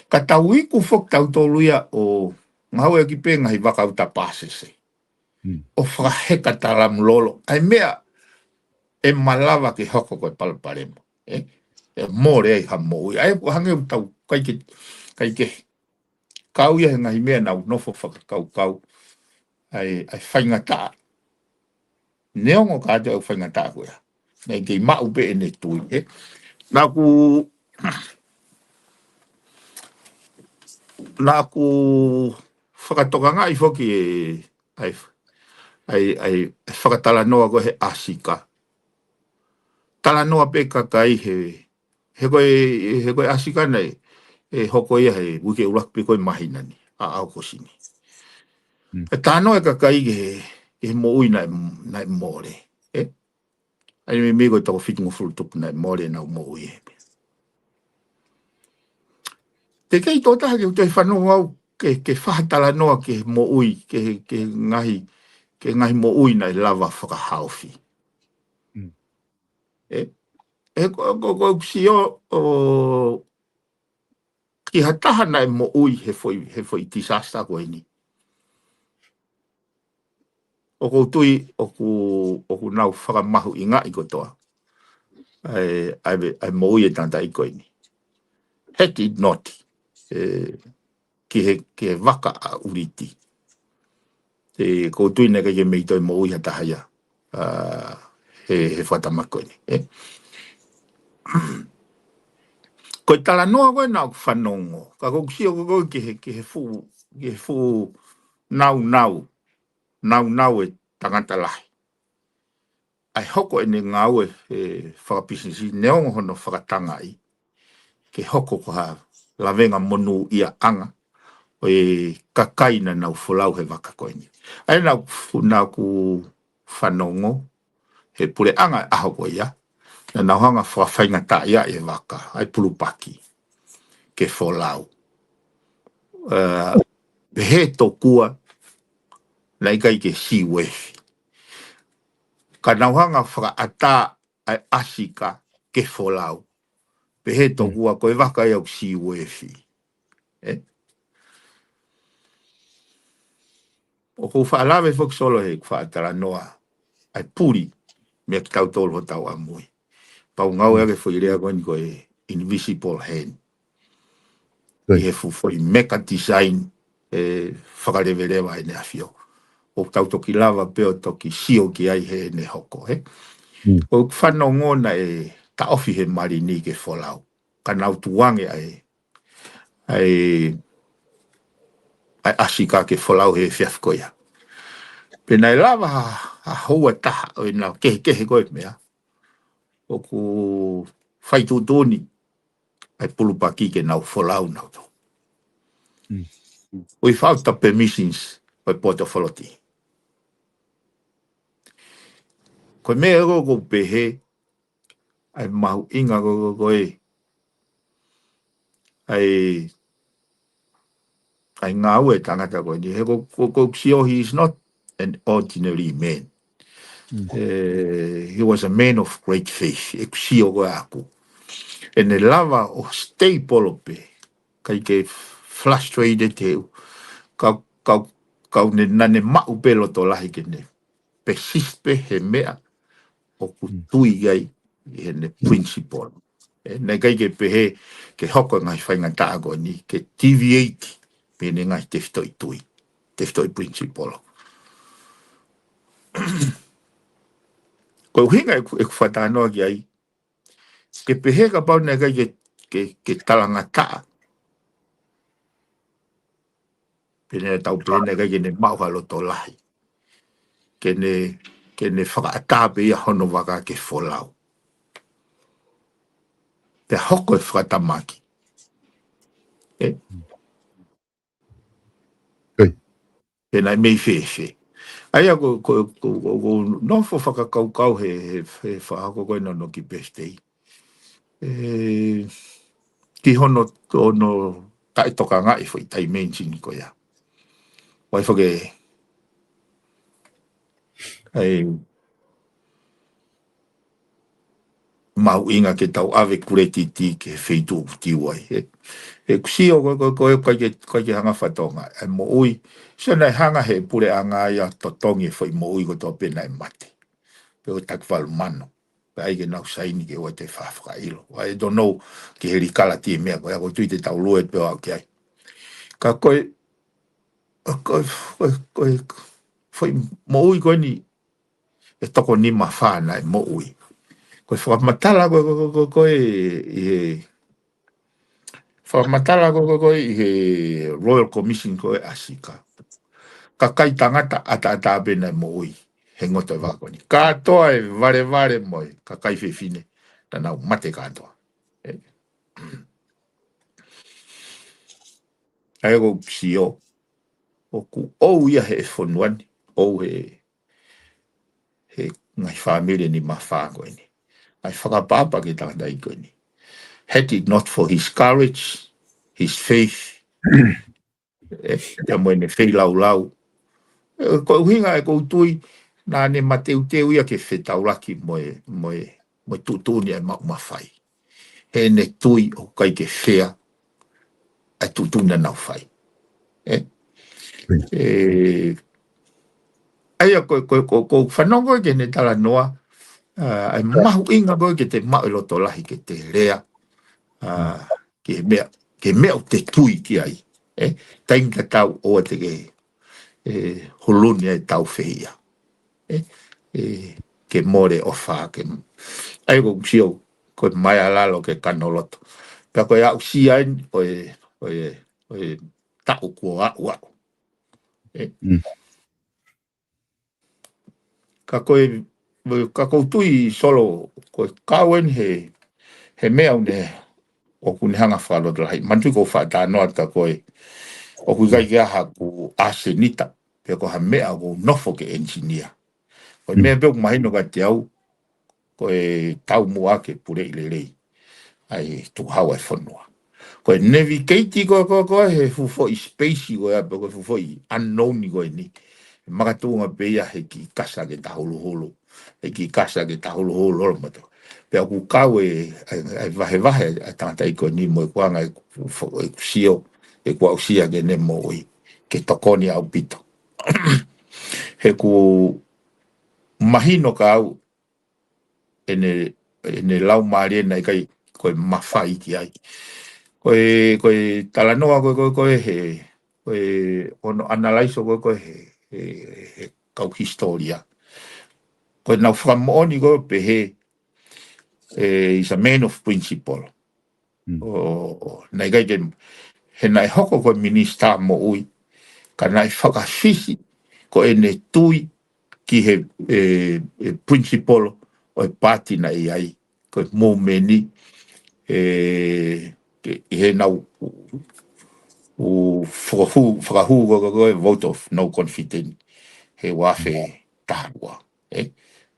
S3: Ka tau iku fok tau toluia o ngau e ki pe ngahi waka uta pasese. O whakaheka taram lolo. Ai mea e malawa ke hoko koe palparemo. E more ai hamoi. Ai hange utau kai ke kau ia ngahi mea nau nofo whakakau. Ai whaingata. Neongo ka te au whaingata koe. Nei kei mau pe e ne tui. Nā ku whakatoka ngai whoki ai whakatala noa koe he asika. Tala noa pe kakai he koe asika nei e hoko ia he wike urak pe koe mahinani a au kosini. E tāno e kakai he mo ui nai more. Ai me koe toko whitungu fulutupu nai more nau mo ui he. Te kei tō taha ke utoi whanau au ke whahatala noa ke mo ui, ke ngahi mo ui nai lava whakahauwhi. Ko sio ki hataha nai mo ui he foi disasta koe ni. O koutui o ku nau whakamahu i ngā i kotoa. Ai mo ui e tanta i koe ni. Heti noti. Ki he waka a uriti. Te koutui neka ke meitoi mo ui hataha ia. He whatamako ni. Koe tala noa koe nau whanongo. Ka kokusio koe ke he fu nau e tangata lahi. Ai hoko e ne ngau e whakapisisi neongo hono whakatanga i. Ke hoko ko ha lavenga monu ia anga. o e kakaina na ufolau he waka koe ni. Ai na ku whanongo he pure anga aho koe ia. Na nauhanga whawhainga ta ia e waka. Ai pulupaki ke folau. He to kua na ikai ke siwefi. Ka nauhanga whakaata ai asika ke folau. He to kua koe waka iau siwefi. O ko whaalawe whaksolo he whaatara noa. Ai puri mea ki tau tolo tau amui. Pau ngau ake whairea koe ni koe invisible hand. I he fufoi meka design whakarewerewa e ne awhio. O tau toki lava peo toki sio ki ai he ne hoko. O whanau ngona e ta ofi he marini ke wholau. Ka nau tuange ai asika ke wholau he whiafkoia. Pena e lava ha hoa taha o ina kehe koe mea. O ku whaitutoni ai pulupaki ke nau wholau nau tau. Without the permissions by Port Authority. Koe mea ko pehe ai mahu inga koe ai ngā ue tangata koe ni. He ko ksio, he is not an ordinary man. He was a man of great faith. E ksio koe aku. E ne lava o stay polope. Kai ke frustrated teu. Kau ne nane mau pelo to lahi ke ne. Persispe he mea o kutui gai he ne principle. Nei kai ke pehe ke hoko ngai whainga tāgo ni ke deviate pene ngai te whitoi tui. Te whitoi principle. Koe hinga e kuwhatanoa ki ai. Ke pehe ka pau nei kai ke talanga taa. Pene tau pene kai ke ne mauhalo to lahi. Ke ne whakaatape ia hono waka ke wholau. Te hoko e whakatamaki. Pena e mei whewhe. Aia ko nofo whakakaukau he whahako koe nono ki pestei. Ki hono tae toka ngai fo i tai mention ko ia. Wai whake ai mau inga ke tau ave kuretiti ke feitu tiwai. E kusio koe ke hanga whatonga. E mo ui, sena hanga he pure anga ia totongi fo i mo ui ko tō pena e mate. Peo takwalu mano. Ai ke nau saini ke oe te whawhaka ilo. I don't know ke he rikala tia mea koe. Ako tui te tau lue peo au ki ai. Ka koe foi mo ui koe ni e toko ni ma whana e mo ui. Koe whakamatala koe whakamatala koe i he Royal Commission koe asika. Ka kai tangata ata bena e mo ui. He ngoto e wako ni. Katoa e vare moi. Ka kai whiwhine. Tanau mate katoa. Ai ko sio. O ku ou ia he whonuani. Ou he ngai whamire ni mawha koe ni. Ai whakapapa ki tangata i koe ni. Had it not for his courage, his faith, ia moe ne whei lau. Ko uhinga e koutui, nā ne mateu ia ke whetauraki moe tutuni e mawhai. He ne tui o kai ke whea, ai tutuna nau whai. Aia ko whanongo ke ne tala noa, ai mahu inga koe ke te mau loto lahi ke te rea, ke mea o te tui ki ai. Tainga tau o te huluni e tau whia. Ke more o wha. Ai ko kusio, koe mai alalo ke kanoloto. Pea koe au si ain, oe tau kua au. Ka koutui solo, koe kawen he mea une o kune hanga whaloto lahi. Mantu ko wha tānoa ta koe O ku kai ha ku asenita pe ko ha mea ko nofo ke engineer. Ko mea pe mai no ka te au ko e tau mua ke pure ile rei. Ai tu hawa fonua. Ko e navigate ko he fufo i space ko ya pe ko fufo i unknown ko ni. Makatunga pe ya he ki kasa ke tahulu hulu. He ki kasa ke tahulu hulu mato. Pe aku kau e vahe tanta iko ni mo kwa ngai sio e kwa usia ke ne mo ke tokoni au pito. He ku mahino ka au ene lau maari nei kai koe mawhai ki ai. Koe talanoa koe he ono analaiso koe he kau historia. Koe nau whakamooni koe pe he is a man of principle. Nei kai ke he nai hoko koe minista mo ui ka nai whakawhisi ko ene tui ki he principle o pati na ai ko mo meni he nau whakahu ko vote of no confidence he wafe tahua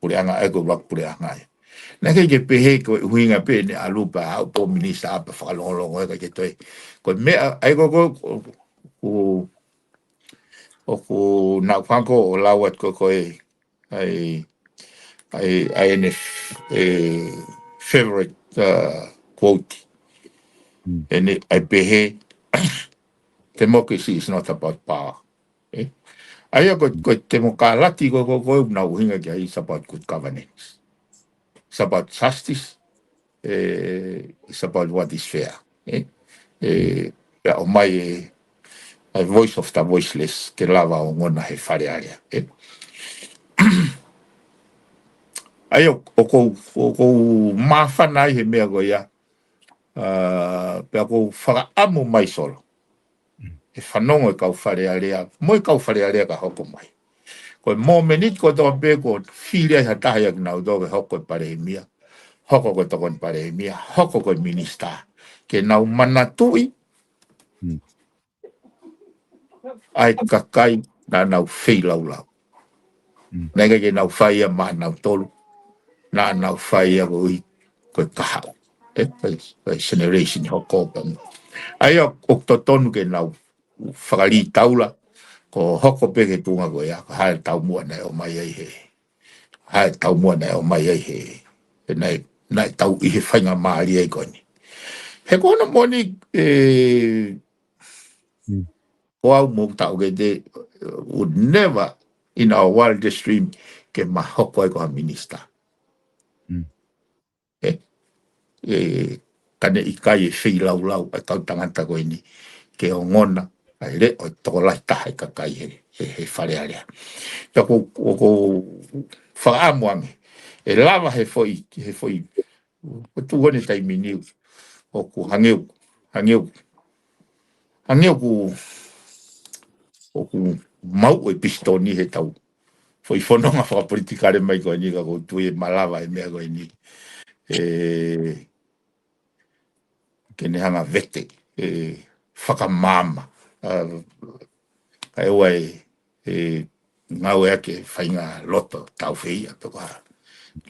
S3: pure anga ego wak pure anga na ke pehe ko huinga pe ne alupa au po minista apa whakalongo e ke toi ko me ai ko o na fanko o lawat ko ai favorite quote. And I behe democracy is not about power. I got democracy go now it's about good governance. It's about justice. It's about what is fair. My voice of the voiceless ke lava o ngona he whare area. Ai o ko mawhana he mea go ia pe ko whakaamu mai solo. E whanongo e kau whare area, moi kau whare area ka hoko mai. Ko mō menit ko tō pe ko whiria ha tahi ak nau tō ke hoko pare he mea, hoko ko tokon pare he mea, hoko ko minista. Ke nau manatui, ai kakai na nau whei lau. Nega ke nau whaia ma nau tolu. Na nau whaia ko i ko kahau. Generation hoko pa. Ai o to tonu ke nau whakari taula. Ko hoko pe ke tunga ko ia. Hae tau mua nei o mai ai he. Hae tau mua nei o mai ai he. Nei tau i he whainga maari ai koni. He kona moni ko au mo tau ke te would never in our wildest dream ke mahoko ai ko a minister. Kane i kai e whi lau a tau tangata koe ni ke o ngona ai re o toko lai taha i ka kai he whare area. Pea ko whaamuange e lava he foi o tu hone taimi niu o ku hangeu ku mau e pistoni he tau foi whanonga whakapolitikare mai koe ni ka ko tu e malava e mea koe ni kene hanga vete whakamama kai ua ngau ea ke whainga loto tau whia peko ha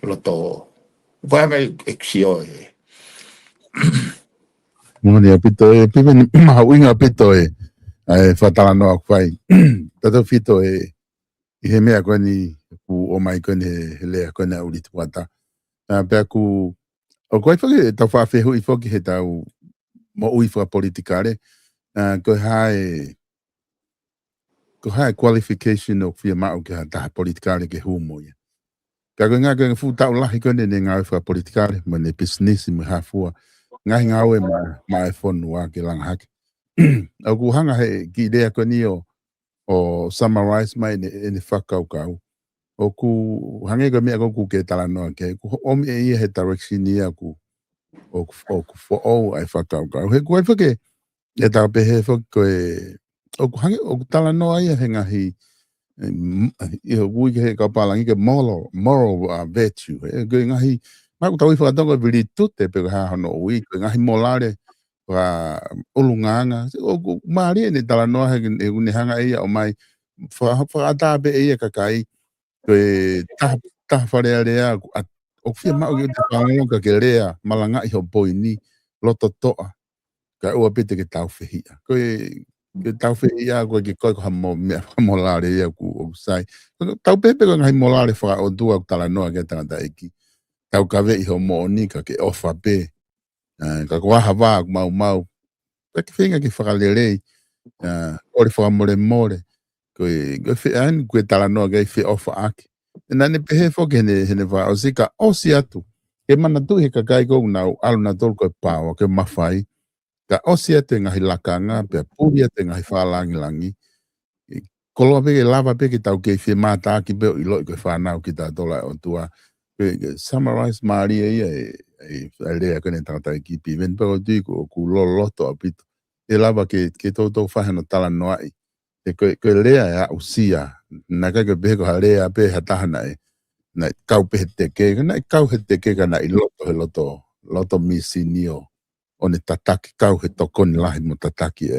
S3: loto whainga eksio
S2: Moni a pito pipe ni mahawinga pito whatala noa kwhai tato fito i he mea koe ni ku o mai koe ni he lea koe na uri tuata pea ku o koe whake tau whawhehu i whoki he tau mo ui wha politikare koe hae qualification o whia mao ke taha politikare ke humoia. Ka koe ngā koe fu tau lahi koe ne ngā wha politikare ma ne business me hafua ngahi ngā oe ma e whonu a ke langa hake. Au ku hanga he ki idea koe ni o summarize mai ne whakaukau. O ku hange koe mea ku ke tala noa ke ku omi e ia he direction ia ku o ku ai whakaukau. He koe whake e tau pe he whake koe o ku hange o ku tala noa ia he ngahi i ho kui ke he kaupalangi ke moral virtue. Koe ngahi ma ku tau i whakatonga vili tute pe ko haa hono ui koe ngahi molare pa ulunganga o mari ni tala no he ni hanga ia o mai fa ta be ia kakai pe ta fare area o fia ma o te pangonga ke rea malanga i ho boini loto toa ka o pete ke tau fehia ko ke tau fehia ko ke ko mo la rea ku o sai tau pepe ko ngai mo la fa o dua tala no ke tanga iki tau ka ve i ho mo ni ka ke ofa pe ka ko hava mau que finga que fagalelei ore fa more que fe an que tala no que fe ofa ak na ne pe fo que ne va o sika o siatu que mana tu he kai go na al na tol ko pa o que mafai ka o siatu nga hilakanga pe puria te nga fa langi kolo be lava pe que tau que fe mata ki be i lo que fa na ki ta dola o tua summarize maria e le que ne tata ki pi ven pero digo ku lo loto apito e lava que todo faz no tala no ai e que lea a usia na ka be ko lea pe hata na na kau pe te ke na kau te ke na i loto misinio one tataki kau he to kon la mo tataki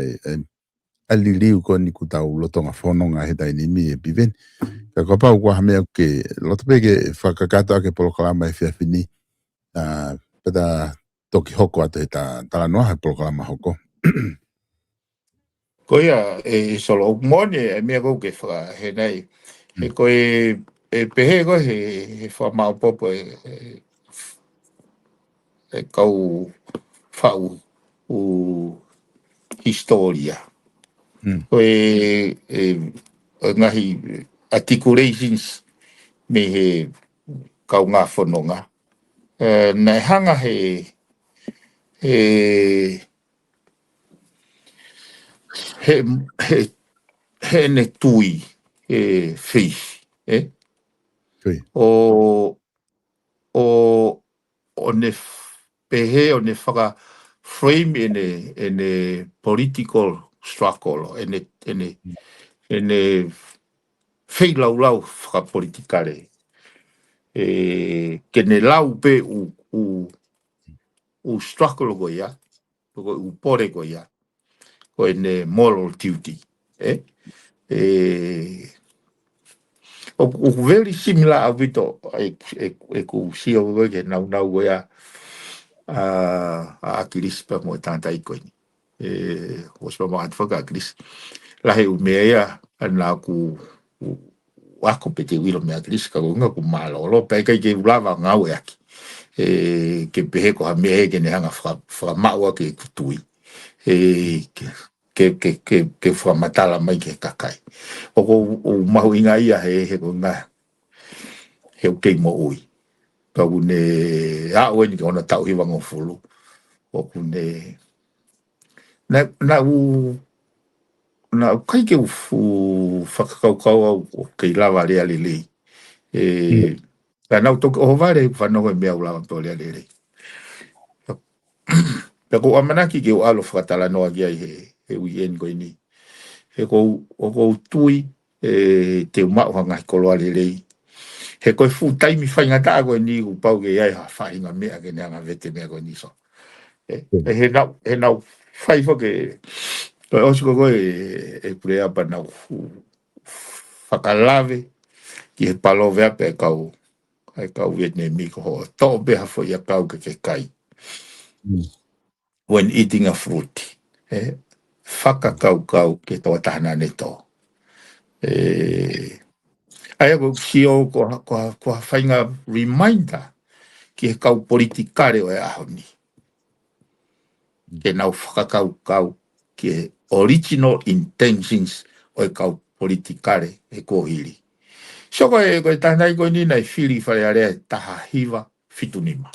S2: ali liu ko ni kutau loto nga fono nga he dai ni mi e biven ka ko pa wa me ke loto pe ke fa ka kata ke programa e fini peda toki hoko ate tala no ha programa hoko
S3: Koia solo mone e mea go ke fra he nei he ko e pehe go he fa mau popo e kau fau u historia ko ngahi articulations me he kau ngā whanonga nei hanga he ne tui fish o ne pehe o ne whaka frame in political struggle ene whailau whaka politikare ke ne lau pe u struggle go ia u pore go ia ko ene moral duty o very similar a vito e ku sio go nau ia a Chris pa mo tanta ikoni o spa mo atfoka Chris la he umea na ku wa kompete wilo me Chris ka nga ku malo lo pe ke ulava ngau aki ke pehe ko me ke ne hanga fra maua ke kutui ke fra matala mai ke kakai o mahu inga ia he ko nga he ke mo ui ka une a o ni ona tau hiwa ngo fulu o kune na kai ke u whakakau o kei lava rea lelei ka nau toke o vare whanongo mea u lava to rea lelei pe ko amanaki ke u alo whakatala noa gia he uien koe ni he ko tui te umau hanga koloa lelei he koe fu taimi whaingata koe ni u pau ke iai ha whainga mea ke neanga vete mea koe ni so he nau whaifo ke koe osiko koe e purea pa nau whakalave ki he palove ape e kau Vietnamese ko ho to beha fo ia kau ke kai when eating a fruit whakakau ke tō tahana ne tō ai ako sio ko whainga reminder ki he kau politikare o e ahoni ke nau whakakau ki he original intentions o e kau politikare e kohiri soko e koe tahnai koe ni nei whiri whare area taha hiwa fitunima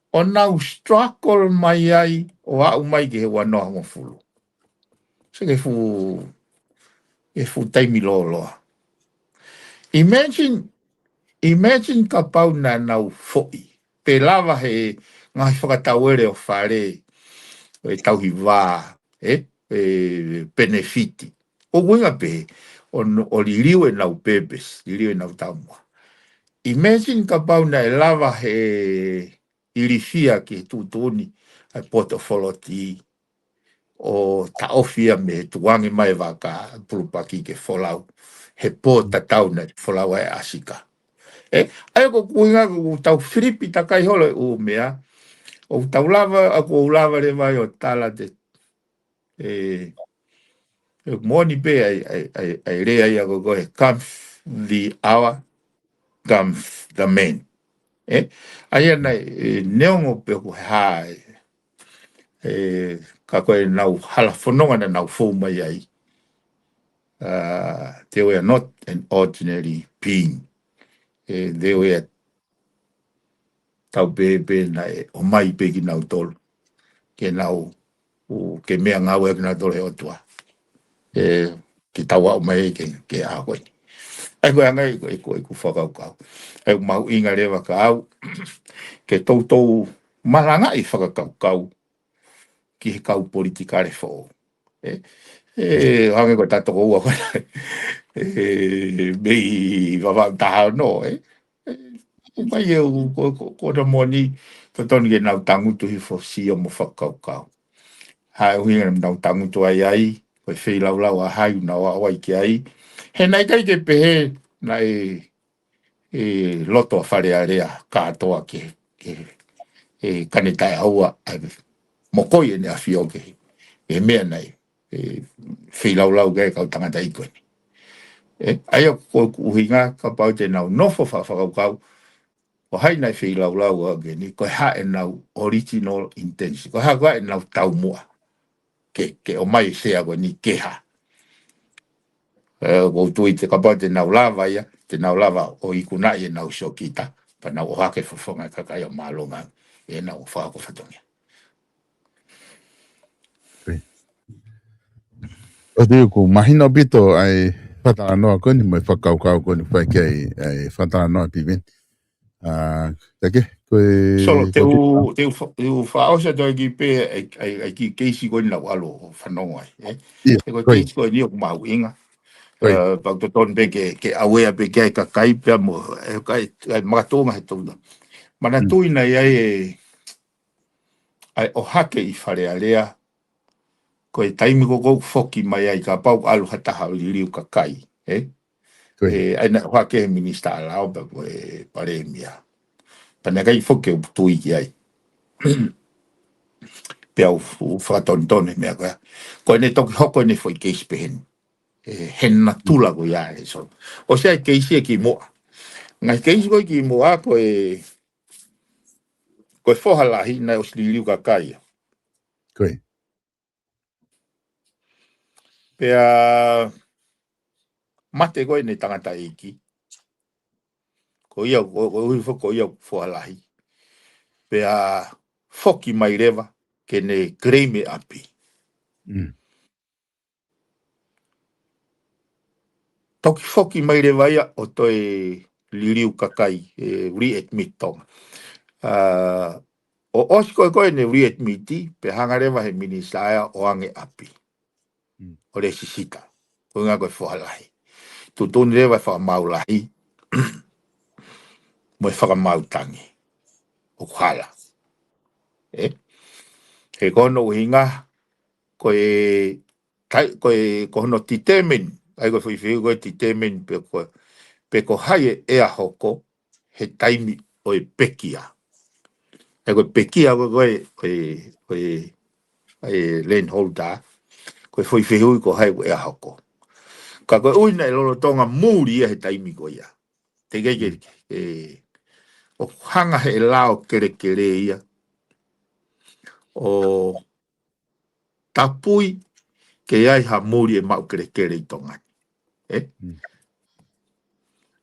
S3: o nau struggle mai ai o au mai ke he wanoa mo fulu se ke fu taimi loa imagine ka pau na nau foi pe lava he ngai whakatau ere o whare e tauhi wā benefiti o winga pe o liriu e nau pepes liriu e nau taumua imagine ka pau na e lava he irifia ki tutuni ai portofoloti o taofia me tuangi mai waka pulupaki ke folau he po tatau na folau e asika ai ko kuinga ko tau Filipi takai holo o mea o tau lava ako lava le mai o tala te moni pe ai rea ia ko ko comes the hour comes the man ai nei neongo pe ko hai ka koe nau hala whanonga na nau fōu mai ai. They were not an ordinary being. They were tau bebe na o mai pe ki nau tolu. Ke nau, ke mea ngau e ki nau tolu he otua. Ki tau au mai ke a koe. Ai koe angai koe ku whakau kau. Ai mau inga rewa ka au. Ke tautou maranga i whakakau kau. Ki he kau politikare fō. Hange koe tato ko ua koe. Mei wawa taha no, mai eu ko da moni to tonu ke nau tangutu hi fo si o mo whakau kau. Hai uhinga nau tangutu ai ai, koe whei lau lau a hai na wa wai ki ai. He nai kai ke pehe na loto a whare a rea katoa ke kanetai aua mokoi e ne a whioke. E mea nei, whei lau lau ke kau tangata i koe. Ai o ko uhinga ka pau te nau nofo whakau kau. O hai nai whei lau lau age ni, koe hae nau original intention. Koe hae nau tau mua. Ke o mai sea koe ni keha. Ko tui te kapau te nau lava ia, te nau lava o ikuna i nau shokita. Pa nau o hake whawhonga kakai o malonga. E nau whako whatongia.
S2: O te uku, mahina bito ai whatara noa koni, mai whakau kau koni whai kei ai whatara noa piwen. Take, koe...
S3: Solo, te u whaosa toi ki pe ai ki keisi koni lau alo whanonga. Te koe keisi koni o kumau inga. Pau to ton pe ke awea pe ke ka kai pe mo, kai makatonga he tōna. Mana tuina ai o hake i whare a lea, koe taimi ko kou whoki mai ai ka pau alu hataha o li riu ka kai. Aina hake he minista alao pa koe pare mia. Pana kai whoki o tui ki ai. Pe au whakatontone mea koe. Koe ne toki hoko ne fwoi keisi pe hen. Henna tula ko ia e so. O sea keisi e ki moa. Ngai keisi koe ki moa koe whohalahi na o li riu ka kai.
S2: Koe.
S3: Pea mate koe ne tangata iki. Ko ia ko ia whalahi. Pea whoki mai rewa ke ne greime api. Toki whoki mai rewa ia o toi liriu kakai uri et mitong. O osi koe ne uri et miti pe hanga rewa he minisaya o ange api. O re sisita. Ko ngā koe whalahi. Tutuni rewa whamaulahi. Mo whakamautangi. O kala. He kono uhinga koe kono titemen. Ai koe whiwhiu koe titemen pe ko hae ea hoko he taimi o e pekia. Ai koe pekia koe landholder. Koe whiwhiu ko hae ea hoko. Ka koe uina e lolo tonga mūri he taimi koe ia. Te keke o hanga he lao kere ia. O tapui ke ai ha muri e mau kere i tonga.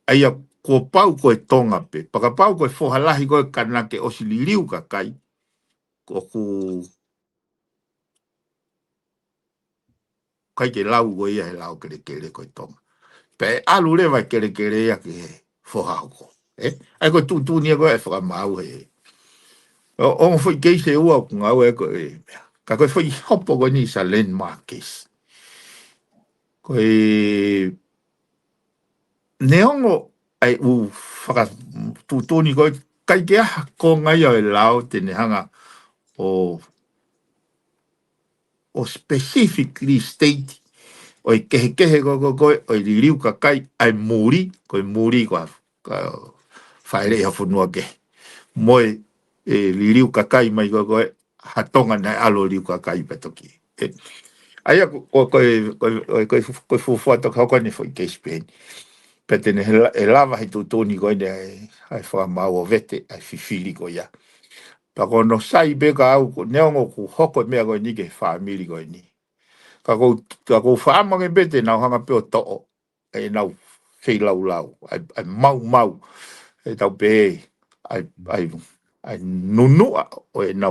S3: Aia ko pau koe tonga pe. Paka pau koe whohalahi koe kanake o sili riu ka kai. Ko ku kai ke lau koe ia he lau kere koe tonga. Pe alu rewa kere ia ke he whohau ko. Ai koe tūnia koe e whakamau he. O mo foi keise ua ku ngau e koe. Ka koe foi hopo koe ni sa landmark case. Koe neongo ai u whaka tūtoni koe kai ke ko ngai o lao tene hanga o specifically state o ke go o riu ka kai ai muri ko faile ha funua ke moi riu ka kai mai go hatonga na alo riu ka kai petoki ai ko fu to ka ko ni foi ke Spain petene lava hi tu ni go ne ai fa ma o vete ai fifili go ya pa ko no sai be ka au ne ngo ku hoko me go ni ke family go ni ka ko fa ma ke bete na hanga pe to e na fei lau ai mau e tau pe ai nunu o e na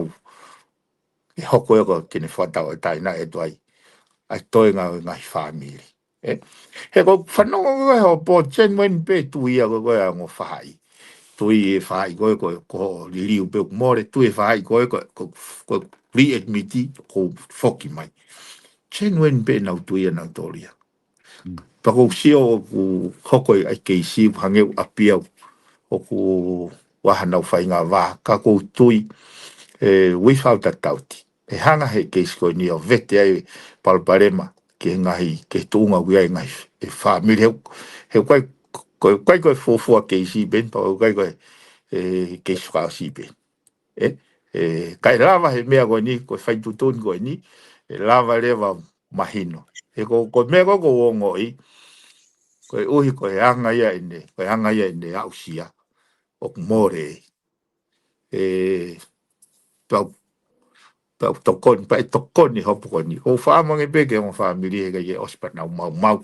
S3: e hoko e ko tene fata o tai na e toi ai toi nga family he ko whanongo ho po chen wen pe tu ia ko ngo fai tu i fai ko liu pe more tu i fai ko li admiti ko foki mai chen wen pe na tu ia na tolia pa ko sio ku hoko ai ke si hange apia o ku wa na fai nga va ka ko tu without a doubt e hanga he ke sko ni o vete ai palparema ke ngai ke tunga wi ngai e family he ko fo ke si ben pa ko ke ska si ben kai lava he mea go ni ko fai tutun go ni e lava leva mahino e ko me go ngo i ko uhi ko hanga ia ine ausia o more pa tokon ni hopo ko ni o fa mo nge peke mo family ga ye ospa na mau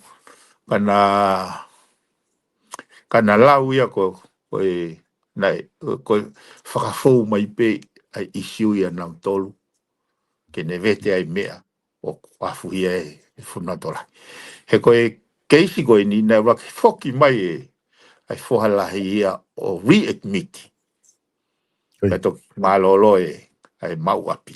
S3: kana lau ia ko whakafou mai pe ai isiu ia nau tolu ke ne vete ai mea o afu ia e funatola he koe keisi koe ni na wak foki mai ai fohalahi ia o re-admit kato malolo ai mau api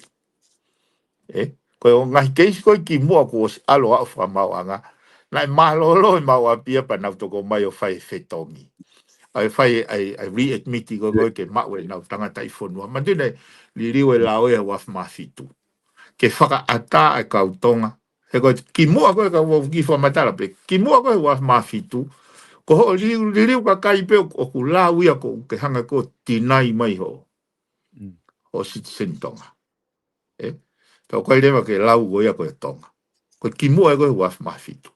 S3: koe o ngahi keisi koe ki mua ko alo au whamauanga nai malolo mau api pa nau toko mai o whai whetongi ai fai ai re-admit go ke mawe na tanga tai fonua ma dine li riwe lao e wa mafitu ke faka ata ai kautonga e go ki mo go ka wo ki fo matala pe ki mo go wa mafitu ko ho li riu ka kai pe o ku lao ia ko ke hanga ko tinai mai ho o sit sentonga to ko ile ke lao go ia ko tonga ko ki mo go wa mafitu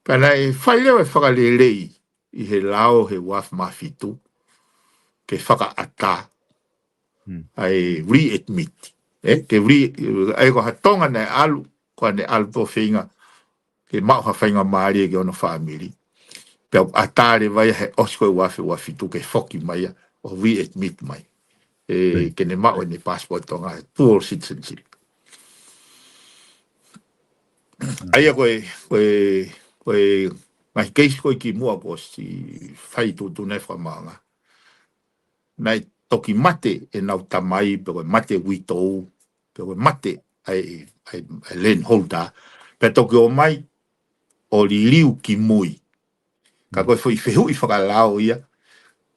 S3: pana e fai le faka le lei i he lao he waf mafitu ke whaka ata ai re-admit ke ai ko hatonga nei alu ko ne alu to whinga ke mau ha whinga maari ke ono family pe atare vai he osko wafitu ke foki mai o re-admit mai ke ne mau ne passport tonga dual citizenship ai koe mai keisi koe ki mua po si whai tu ne whamanga. Nai toki mate e nau tamai pe koe mate witou, pe koe mate ai len holda, pe toki o mai o li liu ki mui. Ka koe fui whehu i whakalao ia,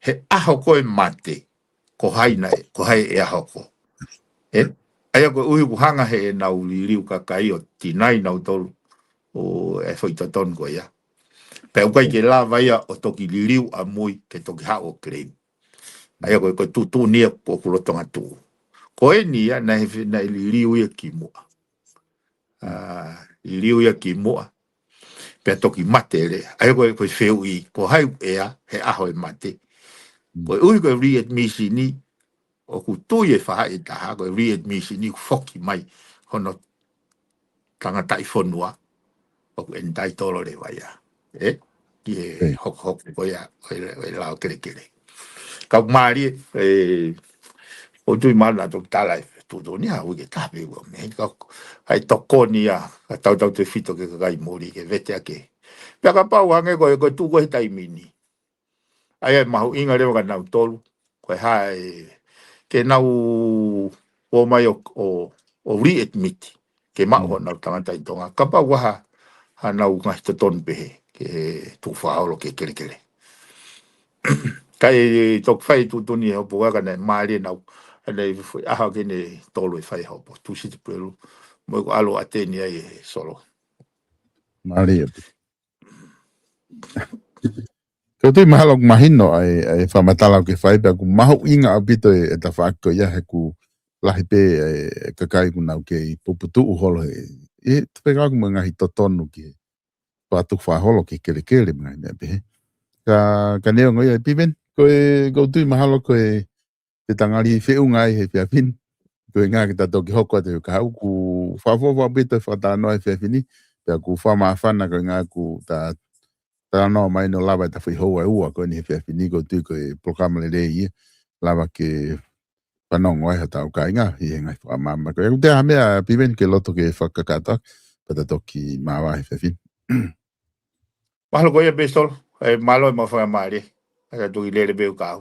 S3: he aho koe mate, ko hai e aho ko. Aia koe ui kuhanga he e nau li liu ka kai o tinai nau tolu, o e fwoi taton koe ia. Pe ukai ke la vaia o toki liliu a mui ke toki hao claim. Aia koe tu nia po kurotonga tu. Ko e nia na liliu ia ki mua. Liliu ia ki mua. Pe toki mate le. Aia koe wheu i. Ko hai ea he aho e mate. Koe ui koe readmission ni. O ku tui e whaha e taha. Koe readmission ni foki mai. Hono tangata i whonua. O ku entai tolo le vaia. Ki e hok koia e lao kere. Kau mari o tui mana to tala tu do ni a uke tape o me ai toko ni a tau te fito ke kai mori ke vete ake. Pea ka pau hange ko tu ko tai mini. Ai mahu inga le ka nau tolu ko hai ke nau o mai o re-admit ke mahu nau tangata i tonga. Ka pau ha nau ngai te ton pehe ke tu whaolo ke kere. kai tok fai tu ni ho po ka ne mai na le foi a ha ke ne tolo fai ho po tu si pelu mo ko alo ateni ai solo
S2: Maria. Kau tui mahalo mahino ai whamatala ke whai pia ku maho inga apito e ta whaako ia he ku lahi pe kakai ku nau ke i puputu uholo e te peka ku mga hi totonu ki patu whaholo ki kere kere mga nea pe ka neo ngoi ai piven kau tui mahalo koe te tangari whiunga ai he pia pin koe ngā ki tato ki hoko te ka hau ku whawhawa apito e whatano ai whiawhini pia ku whamawhana koe ngā ku ta no mai no lava ta foi hoa ua ko ni fe fini ko tu ko programa le rei lava ke panongo ai ta ka inga i ngai fa mama ko te ame a piven ke loto ke fakakata pata toki mawa fe fin
S3: malo ko ia bestol malo mo fa mari ka tu ile be ka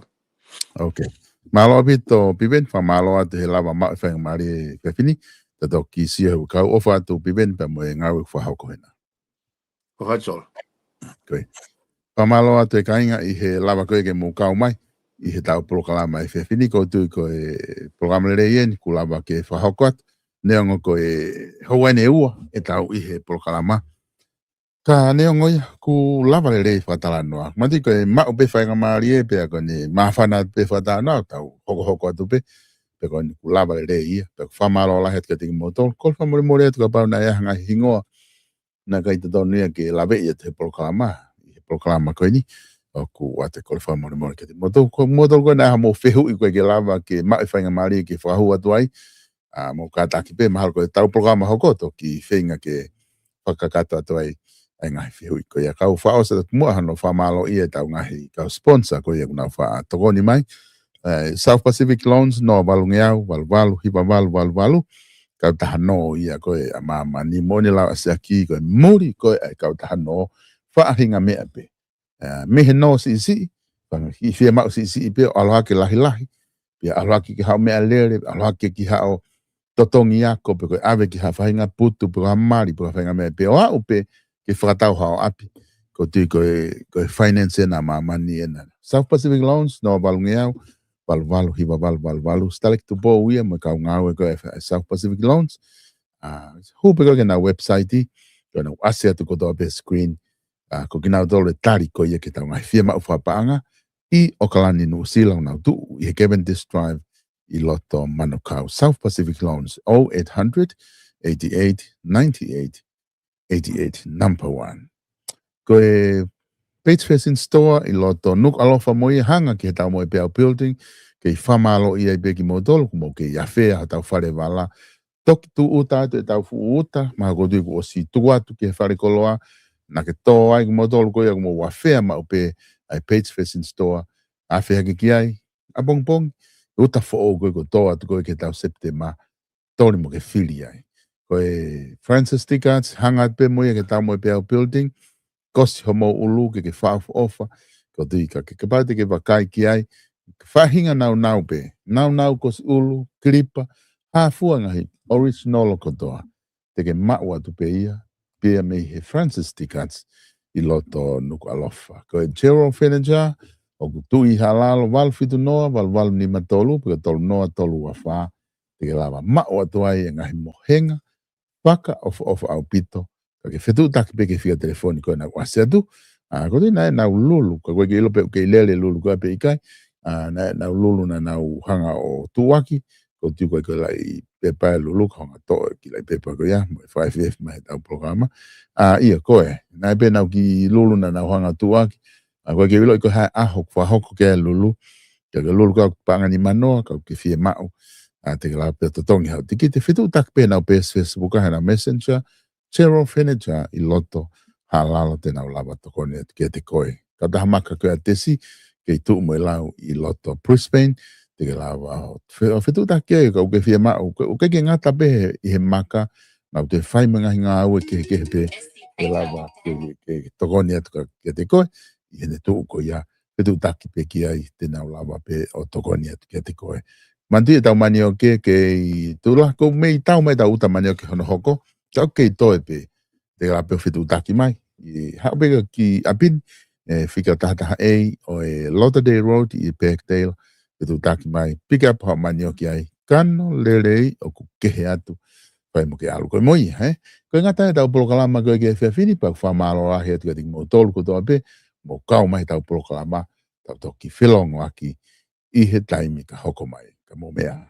S2: okay malo bito piven fa malo ate lava ma fa mari fe fini ta toki si ho ka ofa tu piven pa mo ngau fa ha ko hena
S3: ko ha sol
S2: okay pamalo ate kainga i he lava ko ke mo ka mai i he tau programa e fini ko tu ko programa le yen ku lava ke fa hokot neongo ko hoene ua e tau i he programa ka neongo ku lava le fa tala noa mati ko ma o be fa nga mari e pe ko ni ma fa na pe fa ta no tau hoko tu pe ko ni ku lava le ia pe fa malo la het ke ti motor ko fa mo mo ka pa na ya nga hingo na ka i te tonu ke lave i te programa ko ni o ku ate ko fa mo ke te moto ko na mo fehu i ko ke lava ke ma fa nga mari ke fa hu atu ai a mo ka ta ki pe ma ko tau programa hoko to ki fenga ke pakakata atu ai nga fehu i ko ya ka fa o sa mo no fa malo i tau nga hi ka sponsor ko ya na fa to ni mai South Pacific Loans no balungiau valvalu hipa valvalu ka ta no ia ko ama ni moni la asaki ko mori ko ka ta no fa hinga me pe me no si pang i fia ma si pe ala ke lahi pe ala ke ha me alere ala ke ki ha o totongi ako pe ko ave ki ha fa hinga putu pe mari pe fa hinga me pe o pe ke frata ha api ko ti ko finance na mani na South Pacific Loans no balungiau valvalu hiva valvalu stalek tu bo ia me ka ngau ko South Pacific Loans hu pe ko na website ko na asia tu ko do be screen ko kina dole tari ko ia ke ta ngai fia ma fa paanga I Okalani no sila na tu I Cavendish Drive I loto Manukau South Pacific Loans 0800 88 98 88 number 1 ko Page Facing Store I loto nuk alofa mo I hanga ke ta mo pe building ke famalo I be ki modol mo ke ya fe ta fare vala tok tu uta te ta fu uta ma go du ko si tu atu ke fare koloa na ke to ai modol ko ya mo wa fe ma pe ai Page Facing Store a fe ki ai a bong uta fo go to atu ko ke ta septema to mo ke fili ai ko Francis Tickets hanga pe mo ke ta mo pe building kosi homo ulu ke fa ofa ko dika ke pate ke vakai ki ai fa hinga nau pe nau kosi ulu klipa ha fuanga hi original ko doa te ke maua tu pe ia pe me he Francis Tickets I loto nuku alofa ko Gerald Furniture o tu I halalo val fitu noa val ni matolu pe tolu noa tolu wafa te ke lava maua tu ai ngahi mohenga paka of au pito ke fetu tak pe ke fia telefonico na wasa tu ko na lulu ko ke lo pe ke lele lulu ko pe kai na lulu na hanga o tuaki ko tu ko lai pe pa lulu ko to ki lai pe pa ko ya 5F mai ta programa ia ko na pe na ki lulu na hanga tuaki ko ke lo ko ha hok fa hok ke lulu ke lulu ko pa ngani mano ko ke fia mau te la pe to tongi ha te fetu tak pe na pe Facebook ha na Messenger Gerald Furniture I loto halalo te na lava to kone ke te koe. Ka taha maka koe a tesi ke I tuu mo I lau I loto Brisbane te ke lava o whetu ta ke ka uke fia ma o ke ngata pe I he maka na te whai mga hinga au ke pe ke lava ke to kone atu ke te koe I he ne tuu ko ia whetu ta ki pe ki ai te na lava pe o to kone atu ke te koe. Manti e tau mani o ke tula ko mei tau mai tau uta mani o ke hono hoko ka ke to pe te la pe fitu taki mai I ha be ki apin Whika tahataha o Lauderdale Road i Birkdale, e tu taki mai pick up ha mani o ki ai kano lelei o ku kehe atu pai mo ke alu koe moi, koe ngata e tau polokalama koe ke whiawhini pa whamalo ahi atu kating mo tolu ko toa pe mo kau mai tau polokalama tau toki whilongo aki i he taimi ka hoko mai ka mo mea.